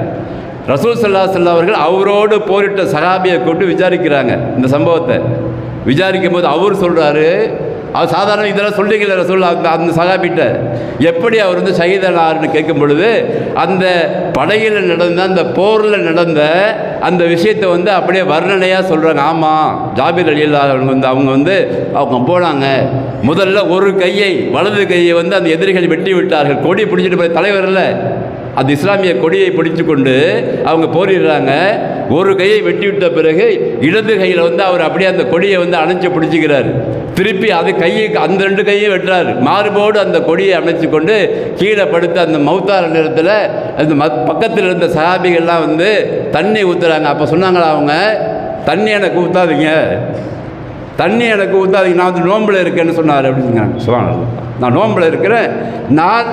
ரசூல் ஸல்லல்லாஹு அலைஹி வஸல்லம் அவர்கள் அவரோடு போரிட்ட சஹாபியை கூப்பிட்டு விசாரிக்கிறாங்க. இந்த சம்பவத்தை விசாரிக்கும் போது அவர் சொல்கிறாரு, அவர் சாதாரண இதெல்லாம் சொல்லிக்கல ரசூலுல்லாஹ் அந்த சஹாபிட்ட எப்படி அவர் வந்து ஷஹீதானார்னு கேட்கும் பொழுது அந்த படையில் நடந்த அந்த போரில் நடந்த அந்த விஷயத்தை வந்து அப்படியே வர்ணனையாக சொல்கிறாங்க. ஆமாம், ஜாபிர் ரலியல்லாஹு வந்து அவங்க போனாங்க, முதல்ல ஒரு கையை வலது கையை வந்து அந்த எதிரிகள் வெட்டி விட்டார்கள். கொடி பிடிச்சிட்டு போய் தலைவர் இல்லை அந்த இஸ்லாமிய கொடியை பிடிச்சு கொண்டு அவங்க போரிடுறாங்க. ஒரு கையை வெட்டி விட்ட பிறகு இடது கையில் அவர் அப்படியே அந்த கொடியை அணைச்சி பிடிச்சிக்கிறார். திருப்பி அது கையை அந்த 2 கையும் வெட்டுறாரு. மார்போடு அந்த கொடியை அமைச்சு கொண்டு கீழே படுத்து அந்த மௌத்தார நேரத்தில் அந்த பக்கத்தில் இருந்த சஹாபிகள்லாம் தண்ணி ஊற்றுறாங்க. அப்போ சொன்னாங்களா அவங்க, தண்ணி எனக்கு ஊற்றாதீங்க, தண்ணி எனக்கு ஊற்றாதீங்க, நான் நோம்பில் இருக்கேன்னு சொன்னார் அப்படின்னு சொன்னாங்க. நான் நோம்பில் இருக்கிறேன், நான்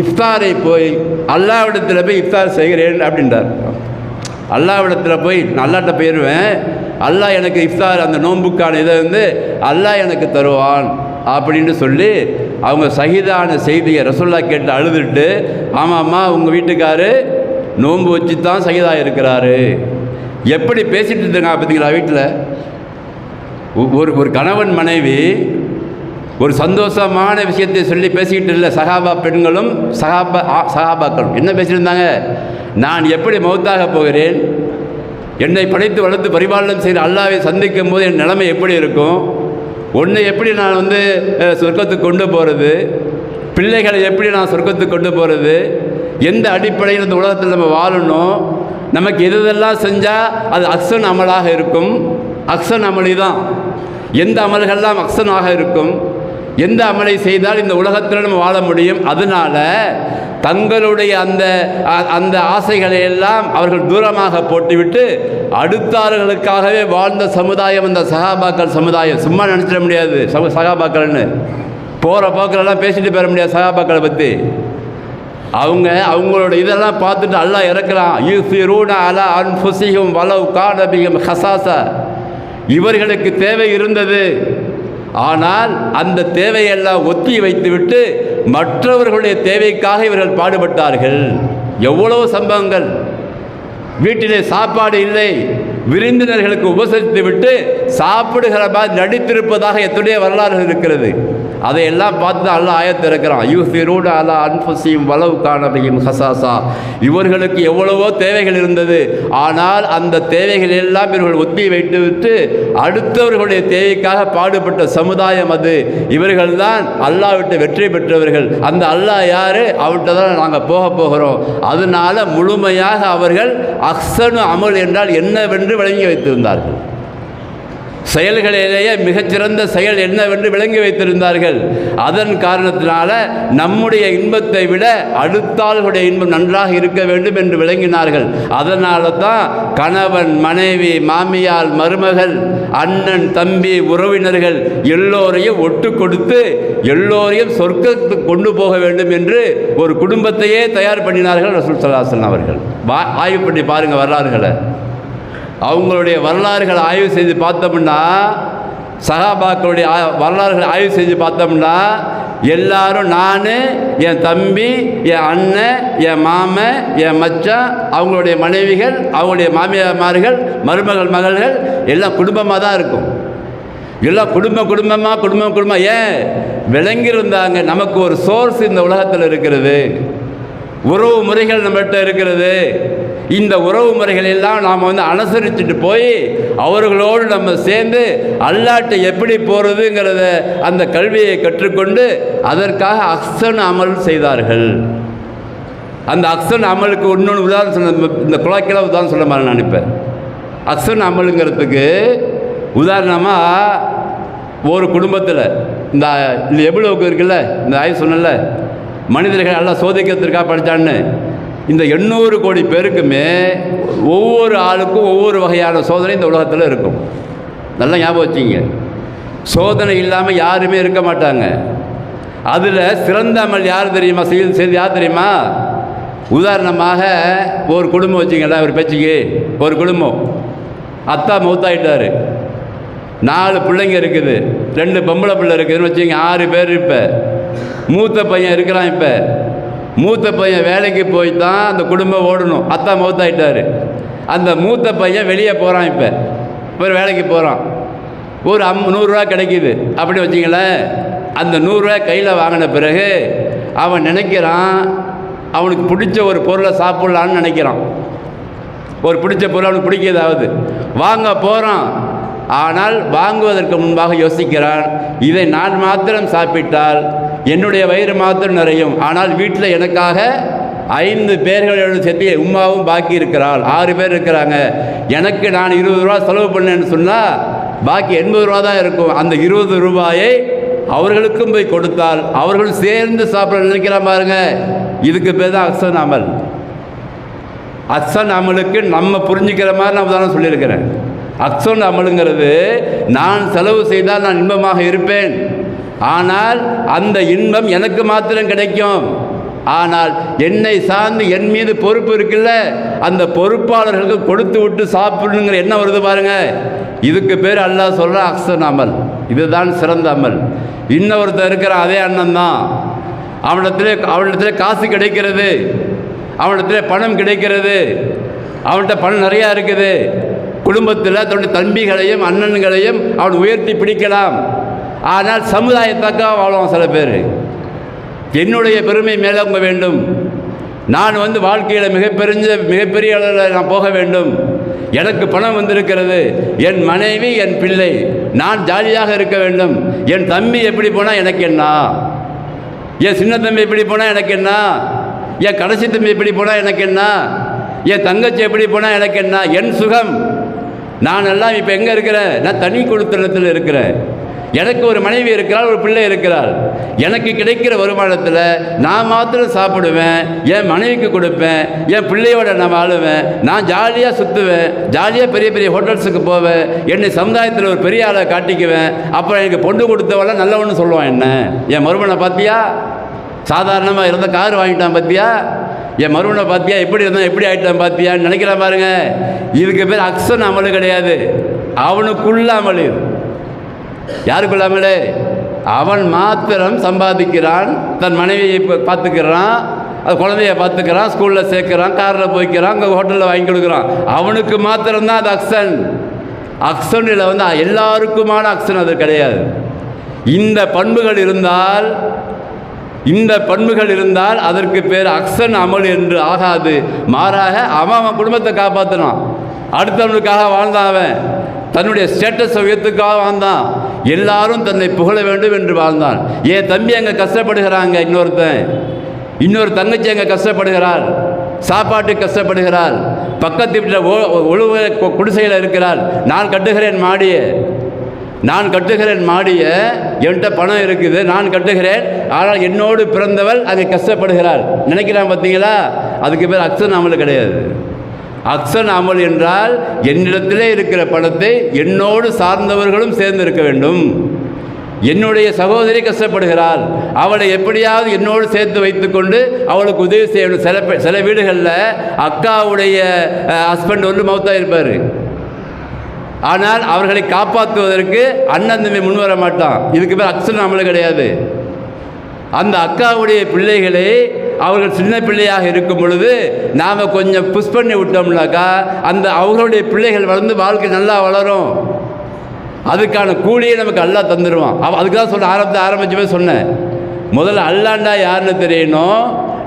இஃப்தாரை போய் அல்லாவிடத்தில் போய் இஃப்தார் செய்கிறேன் அப்படின்றார். அல்லாவிடத்தில் போய் அல்லாட்ட போயிடுவேன், அல்லாஹ் எனக்கு இஃப்தார் அந்த நோன்புக்கான இதை அல்லாஹ் எனக்கு தருவான் அப்படின்னு சொல்லி அவங்க சஹீதான செய்தியை ரசூல்லா கேட்டு அழுதுட்டு, ஆமாம்மா உங்கள் வீட்டுக்காரு நோன்பு வச்சு தான் சஹீதா இருக்கிறாரு. எப்படி பேசிகிட்டு இருக்காங்க பார்த்தீங்களா? வீட்டில் ஒரு கணவன் மனைவி ஒரு சந்தோஷமான விஷயத்தை சொல்லி பேசிக்கிட்டு இல்லை. சஹாபா பெண்களும் சஹாபாக்களும் என்ன பேசியிருந்தாங்க? நான் எப்படி மௌத்தாக போகிறேன், என்னை படைத்து வளர்த்து பரிபாலனம் செய்கிற அல்லாஹ்வை சந்திக்கும் போது என் நிலைமை எப்படி இருக்கும், ஒன்றை எப்படி நான் சொர்க்கத்துக்கு கொண்டு போகிறது, பிள்ளைகளை எப்படி நான் சொர்க்கத்துக்கு கொண்டு போகிறது, எந்த அடிப்படையில் இந்த உலகத்தில் நம்ம வாழணும், நமக்கு எதெல்லாம் செஞ்சால் அது அக்ஸன் அமலாக இருக்கும், அக்ஸன் அமளி தான், எந்த அமல்கள்லாம் அக்ஸனாக இருக்கும், எந்த அமலை செய்தால் இந்த உலகத்தில் நம்ம வாழ முடியும். அதனால் தங்களுடைய அந்த ஆசைகளை எல்லாம் அவர்கள் தூரமாக போட்டுவிட்டு அடுத்தார்களுக்காகவே வாழ்ந்த சமுதாயம் அந்த சஹாபாக்கள் சமுதாயம். சும்மா நினச்சிட முடியாது சஹாபாக்கள்னு, போகிற போக்கிலெல்லாம் பேசிட்டு பெற முடியாது சஹாபாக்களை பற்றி. அவங்களோட இதெல்லாம் பார்த்துட்டு அல்லாஹ் இறக்குறான், யூசிரூன அலா அன்ஃபுஸிஹிம் வலவ் கான பிஹிம் ஹஸாஸா. இவர்களுக்கு தேவை இருந்தது, ஆனால் அந்த தேவையெல்லாம் ஒத்தி வைத்துவிட்டு மற்றவர்களுடைய தேவைக்காக இவர்கள் பாடுபட்டார்கள். எவ்வளவு சம்பவங்கள்! வீட்டிலே சாப்பாடு இல்லை, விருந்தினர்களுக்கு உபசரித்து விட்டு சாப்பிடுகிற மாதிரி நடித்திருப்பதாக எத்தனையோ வரலாறுகள் இருக்கிறது. அதையெல்லாம் பார்த்து அல்லாஹ் ஆயத்து இருக்கிறான், யூசிரூன அலா அன்ஃபுஸிஹிம் வலவ் கான பிஹிம் ஹஸாஸா. இவர்களுக்கு எவ்வளவோ தேவைகள் இருந்தது, ஆனால் அந்த தேவைகள் எல்லாம் இவர்கள் ஒத்தி வைத்துவிட்டு அடுத்தவர்களுடைய தேவைக்காக பாடுபட்ட சமுதாயம் அது. இவர்கள்தான் அல்லாஹ் விட்டு வெற்றி பெற்றவர்கள். அந்த அல்லாஹ் யார்? அவர்கிட்ட தான் நாங்கள் போகிறோம். அதனால முழுமையாக அவர்கள் அஹ்ஸனு அமல் என்றால் என்னவென்று விளங்கி வைத்திருந்தார்கள். செயல்களிலேயே மிகச்சிறந்த செயல் என்னவென்று விளங்கி வைத்திருந்தார்கள். அதன் காரணத்தினால நம்முடைய இன்பத்தை விட அடுத்தாளுடைய இன்பம் நன்றாக இருக்க வேண்டும் என்று விளங்கினார்கள். அதனால தான் கணவன் மனைவி மாமியார் மருமகள் அண்ணன் தம்பி உறவினர்கள் எல்லோரையும் ஒட்டு கொடுத்து எல்லோரையும் சொர்க்கத்துக்கு கொண்டு போக வேண்டும் என்று ஒரு குடும்பத்தையே தயார் பண்ணினார்கள் ரசூல் ஸல்லல்லாஹு அலைஹி வஸல்லம் அவர்கள். ஆய்வு பண்ணி பாருங்கள் வரலாறுகளை. அவங்களுடைய வரலாறுகளை ஆய்வு செய்து பார்த்தோம்னா, சஹாபாக்களுடைய வரலாறுகளை ஆய்வு செஞ்சு பார்த்தோம்னா, எல்லாரும் நான், என் தம்பி, என் அண்ணன், என் மாமன், என் மச்சான், அவங்களுடைய மனைவிகள், அவங்களுடைய மாமியார்மார்கள், மருமகள்கள் எல்லாம் குடும்பமாக தான் இருக்கும். எல்லாம் குடும்பமாக ஏன் விளங்கியிருந்தாங்க. நமக்கு ஒரு சோர்ஸ் இந்த உலகத்தில் இருக்கிறது, உறவு முறைகள் நம்மகிட்ட இருக்கிறது. இந்த உறவு முறைகள் எல்லாம் நாம் அனுசரிச்சுட்டு போய் அவர்களோடு நம்ம சேர்ந்து அல்லாஹ்ட்ட எப்படி போகிறதுங்கிறத அந்த கல்வியை கற்றுக்கொண்டு அதற்காக அஹ்ஸன் அமல் செய்தார்கள். அந்த அஹ்ஸன் அமலுக்கு இன்னொன்று உதாரணம் சொன்ன, இந்த குழாய்க்கெல்லாம் உதாரணம் சொல்ல மாதிரி நான் நினைப்பேன். அஹ்ஸன் அமலுங்கிறதுக்கு உதாரணமாக ஒரு குடும்பத்தில் இந்த எவ்வளவுக்கு இருக்குல்ல, இந்த ஆய்வு சொன்னல, மனிதர்கள் எல்லாம் சோதிக்கிறதுக்காக படித்தான்னு, இந்த 800 கோடி பேருக்குமே ஒவ்வொரு ஆளுக்கும் ஒவ்வொரு வகையான சோதனை இந்த உலகத்தில் இருக்கும். நல்லா ஞாபகம் வச்சிங்க. சோதனை இல்லாமல் யாருமே இருக்க மாட்டாங்க. அதில் சிறந்த அமல் யார் தெரியுமா? செய்து யார் தெரியுமா? உதாரணமாக ஒரு குடும்பம் வச்சிங்களா, ஒரு பேச்சுக்கு ஒரு குடும்பம், அத்தா மௌத்தாயிட்டார், 4 பிள்ளைங்க இருக்குது, 2 பொம்பளை பிள்ளை இருக்குதுன்னு வச்சுங்க, 6 பேர். இப்போ மூத்த பையன் இருக்கிறான். இப்போ மூத்த பையன் வேலைக்கு போய் தான் அந்த குடும்பம் ஓடணும். அத்தா மௌத்தாயிட்டார். அந்த மூத்த பையன் வெளியே போகிறான். இப்போ வேலைக்கு போகிறான். ஒரு 100 ரூபா கிடைக்கிது அப்படி வச்சிங்களேன். அந்த 100 ரூபா கையில் வாங்கின பிறகு அவன் நினைக்கிறான், அவனுக்கு பிடிச்ச ஒரு பொருளை சாப்பிட்லான்னு நினைக்கிறான். ஒரு பிடிச்ச பொருள் அவனுக்கு பிடிக்கிறதாவது வாங்க போகிறான். ஆனால் வாங்குவதற்கு முன்பாக யோசிக்கிறான், இதை நான் மாத்திரம் சாப்பிட்டால் என்னுடைய வயிறு மாத்திரம் நிறையும், ஆனால் வீட்டில் எனக்காக 5 பேர்களோட சேர்த்து உம்மாவும் பாக்கி இருக்கிறாள், 6 பேர் இருக்கிறாங்க. எனக்கு நான் 20 ரூபா செலவு பண்ணேன்னு சொன்னால் பாக்கி 80 ரூபா தான் இருக்கும். அந்த 20 ரூபாயை அவர்களுக்கும் போய் கொடுத்தால் அவர்கள் சேர்ந்து சாப்பிட நினைக்கிறான் பாருங்க. இதுக்கு பேர் தான் அஹ்சன் அமல். அஹ்சன் அமலுக்கு நம்ம புரிஞ்சுக்கிற மாதிரி நான் உதாரணம் சொல்லியிருக்கிறேன். அஹ்சன் அமலுங்கிறது நான் செலவு செய்தால் நான் இன்பமாக இருப்பேன், ஆனால் அந்த இன்பம் எனக்கு மாத்திரம் கிடைக்கும். ஆனால் என்னை சார்ந்து என் மீது பொறுப்பு இருக்குல்ல, அந்த பொறுப்பாளர்களுக்கு கொடுத்து விட்டு சாப்பிடணுங்கிற என்ன வருது பாருங்க. இதுக்கு பேர் அல்லாஹ் சொல்கிற அஹ்சன் அமல். இதுதான் சிறந்த அமல். இன்னொருத்தர் இருக்கிற அதே அண்ணன் தான், அவனிடத்துல காசு கிடைக்கிறது, அவனிடத்துல பணம் கிடைக்கிறது, அவன்கிட்ட பணம் நிறையா இருக்குது. குடும்பத்தில் தன்னுடைய தம்பிகளையும் அண்ணன்களையும் அவன் உயர்த்தி பிடிக்கலாம், ஆனால் சமுதாயத்தாக்காக வாழும் சில பேர். என்னுடைய பெருமை மேலோங்க வேண்டும், நான் வாழ்க்கையில் மிகப்பெரிய அளவில் நான் போக வேண்டும், எனக்கு பணம் வந்திருக்கிறது, என் மனைவி என் பிள்ளை நான் ஜாலியாக இருக்க வேண்டும், என் தம்பி எப்படி போனால் எனக்கு என்ன, என் சின்ன தம்பி எப்படி போனால் எனக்கு என்ன, என் கடைசி தம்பி எப்படி போனால் எனக்கு என்ன, என் தங்கச்சி எப்படி போனால் எனக்கு என்ன, என் சுகம். நான் எல்லாம் இப்போ எங்கே இருக்கிறேன்? நான் தனி கொடுத்தனத்தில் இருக்கிறேன். எனக்கு ஒரு மனைவி இருக்கிறாள், ஒரு பிள்ளை இருக்கிறாள். எனக்கு கிடைக்கிற வருமானத்தில் நான் மாத்திரம் சாப்பிடுவேன், என் மனைவிக்கு கொடுப்பேன், என் பிள்ளையோட நான் வாழுவேன், நான் ஜாலியாக சுற்றுவேன், ஜாலியாக பெரிய பெரிய ஹோட்டல்ஸுக்கு போவேன், என்னை சமுதாயத்தில் ஒரு பெரிய ஆளை காட்டிக்குவேன். அப்புறம் எனக்கு பொண்ணு கொடுத்தவெல்லாம் நல்லவன்னு சொல்லுவான். என்ன என் மருமனை பார்த்தியா, சாதாரணமாக இருந்த கார் வாங்கிட்டான் பார்த்தியா, என் மருமனை பார்த்தியா எப்படி இருந்தான், எப்படி ஆகிட்டான் பார்த்தியான்னு நினைக்கிறான் பாருங்க. இதுக்கு பேர் அஹ்சன் அமலு கிடையாது, அவனுக்குள்ள அமலு. யாருக்குள்ள அமலு? அவன் மாத்திரம் சம்பாதிக்கிறான், தன் மனைவியை பார்த்துக்கிறான், அது குழந்தைய பார்த்துக்கிறான், ஸ்கூலில் சேர்க்குறான், காரில் போய்க்கிறான், அங்கே ஹோட்டலில் வாங்கி கொடுக்குறான். அவனுக்கு மாத்திரம்தான் அது அஹ்சன். அஹ்சனில் எல்லாருக்குமான அஹ்சன் அது கிடையாது. இந்த பண்புகள் இருந்தால் அதற்கு பேர் அஹ்சன் அமல் என்று ஆகாது. மாறாக அவன் குடும்பத்தை காப்பாற்றினான், அடுத்தவனுக்காக வாழ்ந்தான், அவன் தன்னுடைய ஸ்டேட்டஸ் உயர்த்துக்காக வாழ்ந்தான், எல்லாரும் தன்னை புகழ வேண்டும் என்று வாழ்ந்தான். என் தம்பி அங்கே கஷ்டப்படுகிறாங்க, இன்னொரு தங்கச்சி அங்கே கஷ்டப்படுகிறாள், சாப்பாட்டுக்கு கஷ்டப்படுகிறாள், பக்கத்து வீட்டில் ஒழுவ குடிசையில் இருக்கிறாள், நான் கட்டுகிறேன் மாடியை, என்கிட்ட பணம் இருக்குது, நான் கட்டுகிறேன், ஆனால் என்னோடு பிறந்தவள் அங்கே கஷ்டப்படுகிறாள் நினைக்கிறான் பார்த்தீங்களா? அதுக்கு பேர் அஹ்சன் அமல் கிடையாது. அஹ்சன் அமல் என்றால் என்னிடத்திலே இருக்கிற பணத்தை என்னோடு சார்ந்தவர்களும் சேர்ந்து இருக்க வேண்டும். என்னுடைய சகோதரி கஷ்டப்படுகிறாள், அவளை எப்படியாவது என்னோடு சேர்த்து வைத்துக்கொண்டு அவளுக்கு உதவி செய்யணும். சில வீடுகளில் அக்காவுடைய ஹஸ்பண்ட் மௌத்தாக இருப்பார், ஆனால் அவர்களை காப்பாற்றுவதற்கு அண்ணன் தம்பி முன்வர மாட்டான். இதுக்கு பேர் அஹ்சன் அமல் கிடையாது. அந்த அக்காவுடைய பிள்ளைகளை அவர்கள் சின்ன பிள்ளையாக இருக்கும் பொழுது நாம் கொஞ்சம் புஷ் பண்ணி விட்டோம்னாக்கா அந்த அவர்களுடைய பிள்ளைகள் வளர்ந்து வாழ்க்கை நல்லா வளரும். அதுக்கான கூலியை நமக்கு அல்லாஹ் தந்துடுவான். அதுக்கு தான் ஆரம்பிச்சவே சொன்னேன், முதல்ல அல்லாண்டா யாருன்னு தெரியணும்,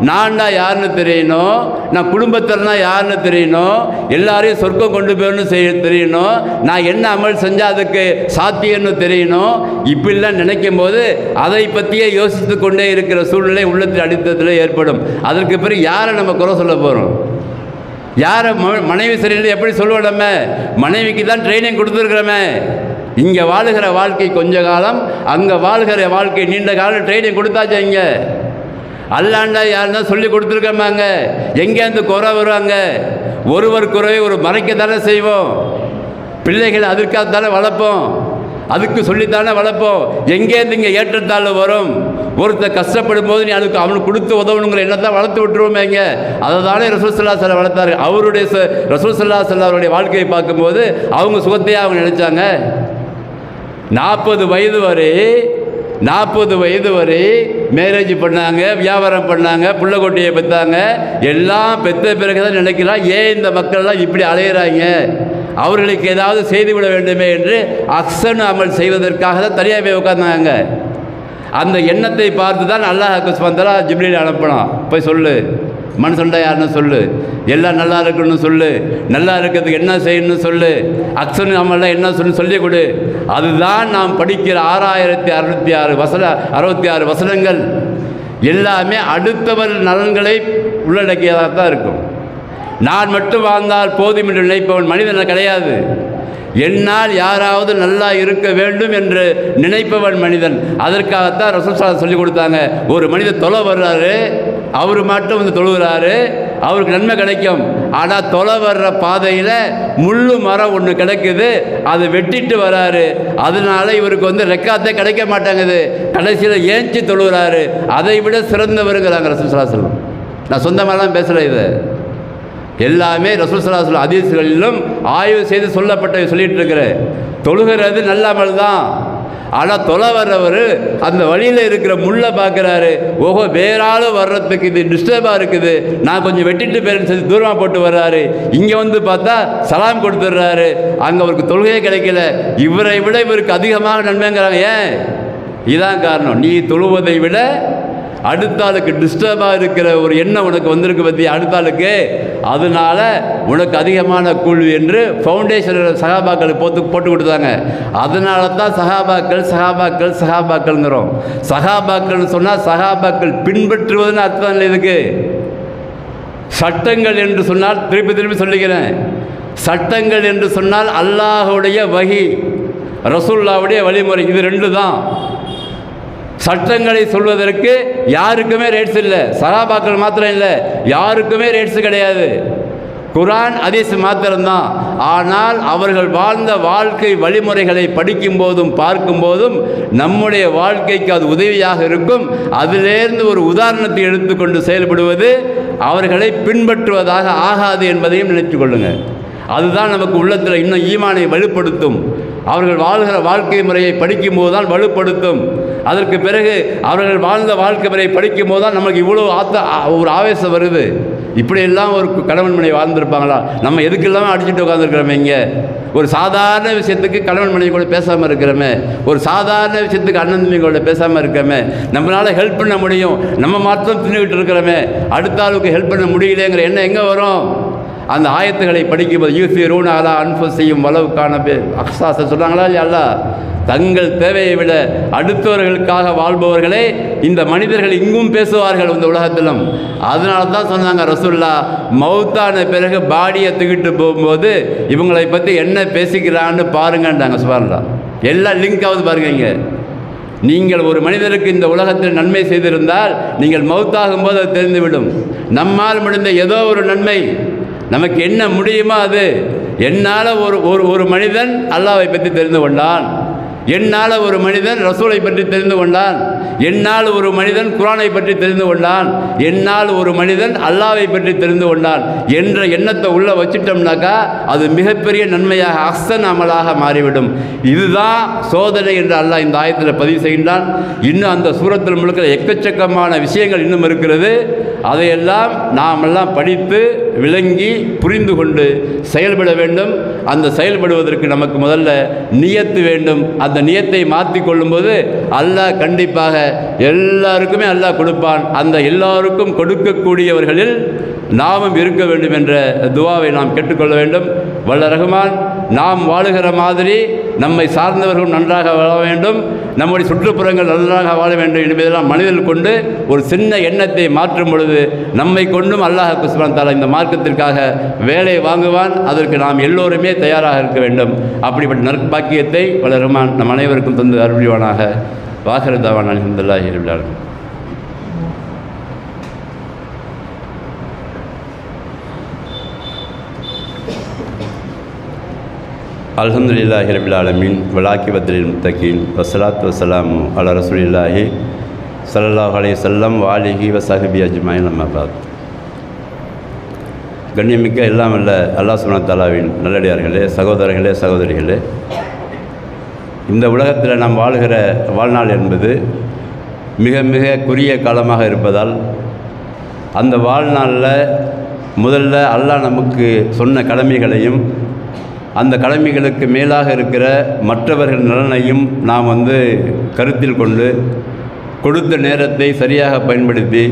நான்டா யாருன்னு தெரியணும், நான் குடும்பத்தில்னா யாருன்னு தெரியணும், எல்லாரையும் சொர்க்கம் கொண்டு போயணும்னு தெரியணும், நான் என்ன அமல் செஞ்சால் அதுக்கு சாத்தியம்னு தெரியணும். இப்படிலாம் நினைக்கும் போது அதை பற்றியே யோசித்து கொண்டே இருக்கிற சூழ்நிலை உள்ளத்தில் அடித்தத்தில் ஏற்படும். அதற்கு பிறகு யாரை நம்ம குறை சொல்ல போகிறோம்? யாரை மனைவி சரியில்லை எப்படி சொல்லுவோம்? நம்ம மனைவிக்கு தான் ட்ரைனிங் கொடுத்துருக்குறோமே. இங்கே வாழுகிற வாழ்க்கை கொஞ்ச காலம், அங்கே வாழ்கிற வாழ்க்கை நீண்ட காலம் ட்ரைனிங் கொடுத்தாச்சு. இங்கே அல்லாண்டா யாருன்னா சொல்லி கொடுத்துருக்கோமாங்க. எங்கேருந்து குறை வருவாங்க? ஒருவர் குறைவை ஒரு மறைக்கத்தானே செய்வோம். பிள்ளைகளை அதற்காகத்தானே வளர்ப்போம், அதுக்கு சொல்லித்தானே வளர்ப்போம். எங்கேருந்து இங்கே ஏற்றத்தாழ்வு வரும்? ஒருத்தர் கஷ்டப்படும் போது நீ அவனுக்கு கொடுத்து உதவணுங்கிற எண்ணத்தான் வளர்த்து விட்டுருவோமே. இங்கே அதை தானே ரசூல் ஸல்லல்லாஹு அலைஹி வஸல்லம் வளர்த்தாரு. அவருடைய ரசூல் ஸல்லல்லாஹு அலைஹி வஸல்லம் அவருடைய வாழ்க்கையை பார்க்கும்போது அவங்க சுகத்தையாக அவங்க நினைச்சாங்க. 40 வயது வரை மேரேஜ் பண்ணாங்க, வியாபாரம் பண்ணாங்க, புள்ளக்கொட்டியை பெற்றாங்க. எல்லாம் பெற்ற பிறகு தான் நினைக்கிறான், ஏன் இந்த மக்கள்லாம் இப்படி அலையிறாங்க, அவர்களுக்கு ஏதாவது செய்துவிட வேண்டுமே என்று அஹ்சன் அமல் செய்வதற்காக தான் தனியாக போய் உட்கார்ந்தாங்க. அந்த எண்ணத்தை பார்த்து தான் அல்லாஹ் சுப்ஹானஹு வ தஆலா ஜிப்ரீல் அனுப்பினான். போய் சொல்லு, மனுஷன்டா யாருன்னு சொல்லு, எல்லாம் நல்லா இருக்கணும்னு சொல்லு, நல்லா இருக்கிறதுக்கு என்ன செய்யணும்னு சொல்லு, அஹ்சன் அமல்லாம் என்ன சொல்லி கொடு. அதுதான் நாம் படிக்கிற 6666 வசனங்கள். எல்லாமே அடுத்தவர் நலன்களை உள்ளடக்கியதாக தான் இருக்கும். நான் மட்டும் வாழ்ந்தால் போதும் என்று நினைப்பவன் மனிதன் கிடையாது. என்னால் யாராவது நல்லா இருக்க வேண்டும் என்று நினைப்பவன் மனிதன். அதற்காகத்தான் ரசூல் ஸல்லல்லாஹு அலைஹி சொல்லிக் கொடுத்தாங்க. ஒரு மனிதர் தொலை வர்றாரு, அவர் மட்டும் வந்து தொழுகிறாரு, அவருக்கு நன்மை கிடைக்கும். ஆனால் தொலை வர்ற பாதையில் முள்ளு மரம் ஒன்று கிடைக்குது, அதை வெட்டிட்டு வராரு, அதனால இவருக்கு வந்து ரெக்காத்தே கிடைக்க மாட்டேங்குது. கடைசியில் ஏஞ்சி தொழுகிறாரு, அதை விட சிறந்தவருங்கிறாங்க ரசூல் ஸல்லல்லாஹு அலைஹி வஸல்லம். நான் சொந்தமாலாம் பேசலை, இது எல்லாமே ரசூல் ஸல்லல்லாஹு அலைஹி வஸல்லம் ஹதீஸ்களிலும் ஆய்வு செய்து சொல்லப்பட்ட சொல்லிட்டு இருக்கிறேன். தொழுகிறது நல்ல அமல் தான். ஆனால் தொலை வர்றவர் அந்த வழியில் இருக்கிற முள்ளை பார்க்குறாரு, ஓஹோ வேற ஆள் வர்றதுக்கு இது டிஸ்டர்பாக இருக்குது, நான் கொஞ்சம் வெட்டிட்டு போயிருன்னு சொல்லி தூரமாக போட்டு வர்றாரு. இங்கே வந்து பார்த்தா சலாம் கொடுத்துட்றாரு, அங்கே அவருக்கு தொழுகையே கிடைக்கல. இவரை விட இவருக்கு அதிகமாக நன்மைங்கிறாங்க. ஏன்? இதுதான் காரணம். நீ தொழுவதை விட அடுத்த ஆளுக்கு டிஸ்டர்பாக இருக்கிற ஒரு எண்ணம் உனக்கு வந்திருக்கு பற்றி அடுத்த ஆளுக்கு, அதனால உனக்கு அதிகமான கூழ்வு என்று ஃபவுண்டேஷன் சகாபாக்களுக்கு போட்டு கொடுத்தாங்க. அதனால தான் சகாபாக்கள்ங்கிறோம். சகாபாக்கள்னு சொன்னால் சகாபாக்கள் பின்பற்றுவதுன்னு அர்த்தம் இல்லை. இதுக்கு சட்டங்கள் என்று சொன்னால் திருப்பி சொல்லிக்கிறேன், சட்டங்கள் என்று சொன்னால் அல்லாஹுடைய வஹி, ரசூலுல்லாஹ்வுடைய வழிமுறை, இது ரெண்டு தான். சட்டங்களை சொல்வதற்கு யாருக்குமே ரேட்ஸ் இல்லை. சஹாபாக்கள் மாத்திரம் இல்லை, யாருக்குமே ரேட்ஸ் கிடையாது. குர்ஆன் ஹதீஸ் மாத்திரம்தான். ஆனால் அவர்கள் வாழ்ந்த வாழ்க்கை வழிமுறைகளை படிக்கும் போதும் பார்க்கும் போதும் நம்முடைய வாழ்க்கைக்கு அது உதவியாக இருக்கும். அதிலேருந்து ஒரு உதாரணத்தை எடுத்துக்கொண்டு செயல்படுவது அவர்களை பின்பற்றுவதாக ஆகாது என்பதையும் நினைத்து கொள்ளுங்கள். அதுதான் நமக்கு உள்ளத்தில் இன்னும் ஈமானை வலுப்படுத்தும். அவர்கள் வாழ்கிற வாழ்க்கை முறையை படிக்கும்போது தான் வலுப்படுத்தும். அதற்கு பிறகு அவர்கள் வாழ்ந்த வாழ்க்கை முறையை படிக்கும் போது தான் நமக்கு இவ்வளோ ஒரு ஆவேசம் வருது. இப்படியெல்லாம் ஒரு கணவன் மனைவி வாழ்ந்துருப்பாங்களா? நம்ம எதுக்கெல்லாமே அடிச்சுட்டு உட்காந்துருக்கிறோமே. இங்கே ஒரு சாதாரண விஷயத்துக்கு கணவன் மனைவி கூட பேசாமல் இருக்கிறோமே, ஒரு சாதாரண விஷயத்துக்கு அண்ணன் தம்பி கூட பேசாமல் இருக்கிறோமே. நம்மளால் ஹெல்ப் பண்ண முடியும், நம்ம மாத்திரம் தின்னுக்கிட்டு இருக்கிறோமே, அடுத்த ஆளுக்கு ஹெல்ப் பண்ண முடியலைங்கிற எண்ணம் எங்கே வரும்? அந்த ஆயத்துக்களை படிக்கும்போது யூசிரூன அலா அன்ஃபுஸிஹிம் வலவ் கான அஹ்ஸாஸ சொல்கிறாங்களா இல்லையா? அல்லாஹ் தங்கள் தேவையை விட அடுத்தவர்களுக்காக வாழ்பவர்களே இந்த மனிதர்கள் இங்கும் பேசுவார்கள் இந்த உலகத்திலும். அதனால தான் சொன்னாங்க ரசூலுல்லாஹ் மௌத்தான பிறகு பாடியை தூக்கிட்டு போகும்போது இவங்களை பற்றி என்ன பேசிக்கிறான்னு பாருங்கன்றாங்க. சுப்ஹானல்லாஹ், எல்லாம் லிங்க் ஆகுது பாருங்க. இங்கே நீங்கள் ஒரு மனிதருக்கு இந்த உலகத்தில் நன்மை செய்திருந்தால் நீங்கள் மௌத்தாகும்போது அது தெரிந்துவிடும். நம்மால் முடிந்த ஏதோ ஒரு நன்மை நமக்கு என்ன முடியுமோ அது. என்னால் ஒரு மனிதன் அல்லாஹ்வை பற்றி தெரிந்து கொண்டான், என்னால் ஒரு மனிதன் ரசூலை பற்றி தெரிந்து கொண்டான், என்னால் ஒரு மனிதன் குர்ஆனை பற்றி தெரிந்து கொண்டான், என்னால் ஒரு மனிதன் அல்லாஹ்வை பற்றி தெரிந்து கொண்டான் என்ற எண்ணத்தை உள்ளே வச்சிட்டோம்னாக்கா அது மிகப்பெரிய நன்மையாக அஹ்சன் அமலாக மாறிவிடும். இதுதான் சோதனை என்று அல்லாஹ் இந்த ஆயத்தில் பதிவு செய்கின்றான். இன்னும் அந்த சூரத்தில் முழுக்கிற எக்கச்சக்கமான விஷயங்கள் இன்னும் இருக்கிறது. அதையெல்லாம் நாமெல்லாம் படித்து விளங்கி புரிந்து கொண்டு செயல்பட வேண்டும். அந்த செயல்படுவதற்கு நமக்கு முதல்ல நியத்து வேண்டும். அந்த நியத்தை மாற்றி கொள்ளும்போது அல்லாஹ் கண்டிப்பாக எல்லாருக்குமே அல்லாஹ் கொடுப்பான். அந்த எல்லாருக்கும் கொடுக்கக்கூடியவர்களில் நாமும் இருக்க வேண்டும் என்ற துவாவை நாம் கேட்டுக்கொள்ள வேண்டும். வல்ல ரஹ்மான் நாம் வாழுகிற மாதிரி நம்மை சார்ந்தவர்களும் நன்றாக வாழ வேண்டும், நம்முடைய சுற்றுப்புறங்கள் நன்றாக வாழ வேண்டும் என்பதெல்லாம் மனதில் கொண்டு ஒரு சின்ன எண்ணத்தை மாற்றும் பொழுது நம்மை கொண்டும் அல்லாஹ் சுப்ஹானஹு வ தஆலா இந்த மார்க்கத்திற்காக வேலை வாங்குவான். அதற்கு நாம் எல்லோருமே தயாராக இருக்க வேண்டும். அப்படிப்பட்ட நற்பாக்கியத்தை வல்ல ரஹ்மான் நம் அனைவருக்கும் தந்து அருள்வானாக. வாஹிரு தஅவானா அல்ஹம்துலில்லாஹி ரப்பில் ஆலமீன். அல்ஹம்துலில்லாஹி ரப்பில் ஆலமீன் வலாக்கிபத்துல் முத்தகீன் வஸ்ஸலாத்து வஸ்ஸலாமு அலா ரசூலில்லாஹி ஸல்லல்லாஹு அலைஹி வஸல்லம் வ ஆலிஹி வ ஸஹ்பிஹி அஜ்மஈன். அம்மா பாத். கண்ணியமிக்க எல்லாம் அல்ல அல்லாஹ் சுப்ஹானஹு வ தஆலாவின் நல்லடியார்களே, சகோதரர்களே, சகோதரிகளே, இந்த உலகத்தில் நாம் வாழ்கிற வாழ்நாள் என்பது மிக மிக குறுகிய காலமாக இருப்பதால் அந்த வாழ்நாளில் முதல்ல அல்லாஹ் நமக்கு சொன்ன கடமைகளையும் அந்த கடமைகளுக்கு மேலாக இருக்கிற மற்றவர்கள் நலனையும் நாம் கருத்தில் கொண்டு கொடுத்த நேரத்தை சரியாக பயன்படுத்தி,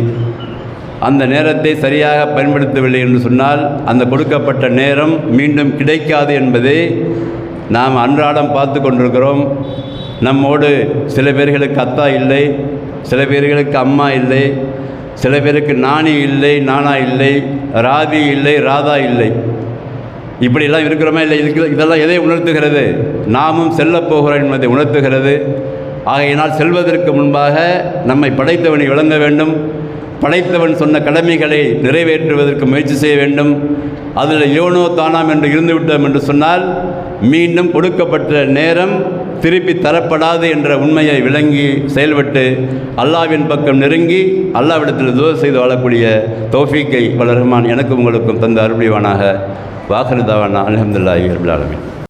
அந்த நேரத்தை சரியாக பயன்படுத்தவில்லை என்று சொன்னால் அந்த கொடுக்கப்பட்ட நேரம் மீண்டும் கிடைக்காது என்பதை நாம் அன்றாடம் பார்த்து கொண்டிருக்கிறோம். நம்மோடு சில பேர்களுக்கு அத்தா இல்லை, சில பேர்களுக்கு அம்மா இல்லை, சில பேருக்கு நாணி இல்லை, நானா இல்லை, ராதி இல்லை, ராதா இல்லை. இப்படியெல்லாம் இருக்கிறோமா இல்லை? இதெல்லாம் எதை உணர்த்துகிறது? நாமும் செல்லப்போகிறோம் என்பதை உணர்த்துகிறது. ஆகையினால் செல்வதற்கு முன்பாக நம்மை படைத்தவனை விளங்க வேண்டும். படைத்தவன் சொன்ன கடமைகளை நிறைவேற்றுவதற்கு முயற்சி செய்ய வேண்டும். அதில் யோனோ தானாம் என்று இருந்துவிட்டோம் என்று சொன்னால் மீண்டும் கொடுக்கப்பட்ட நேரம் திருப்பி தரப்படாது என்ற உண்மையை விளங்கி செயல்பட்டு அல்லாஹ்வின் பக்கம் நெருங்கி அல்லாஹ்விடத்தில் துஆ செய்து வாழக்கூடிய தௌஃபீக்கை வல்ல ரஹ்மான் எனக்கும் உங்களுக்கும் தந்த அருள்புரிவானாக. வாஹிரு தஅவானா அல்ஹம்துலில்லாஹி ரப்பில் ஆலமீன்.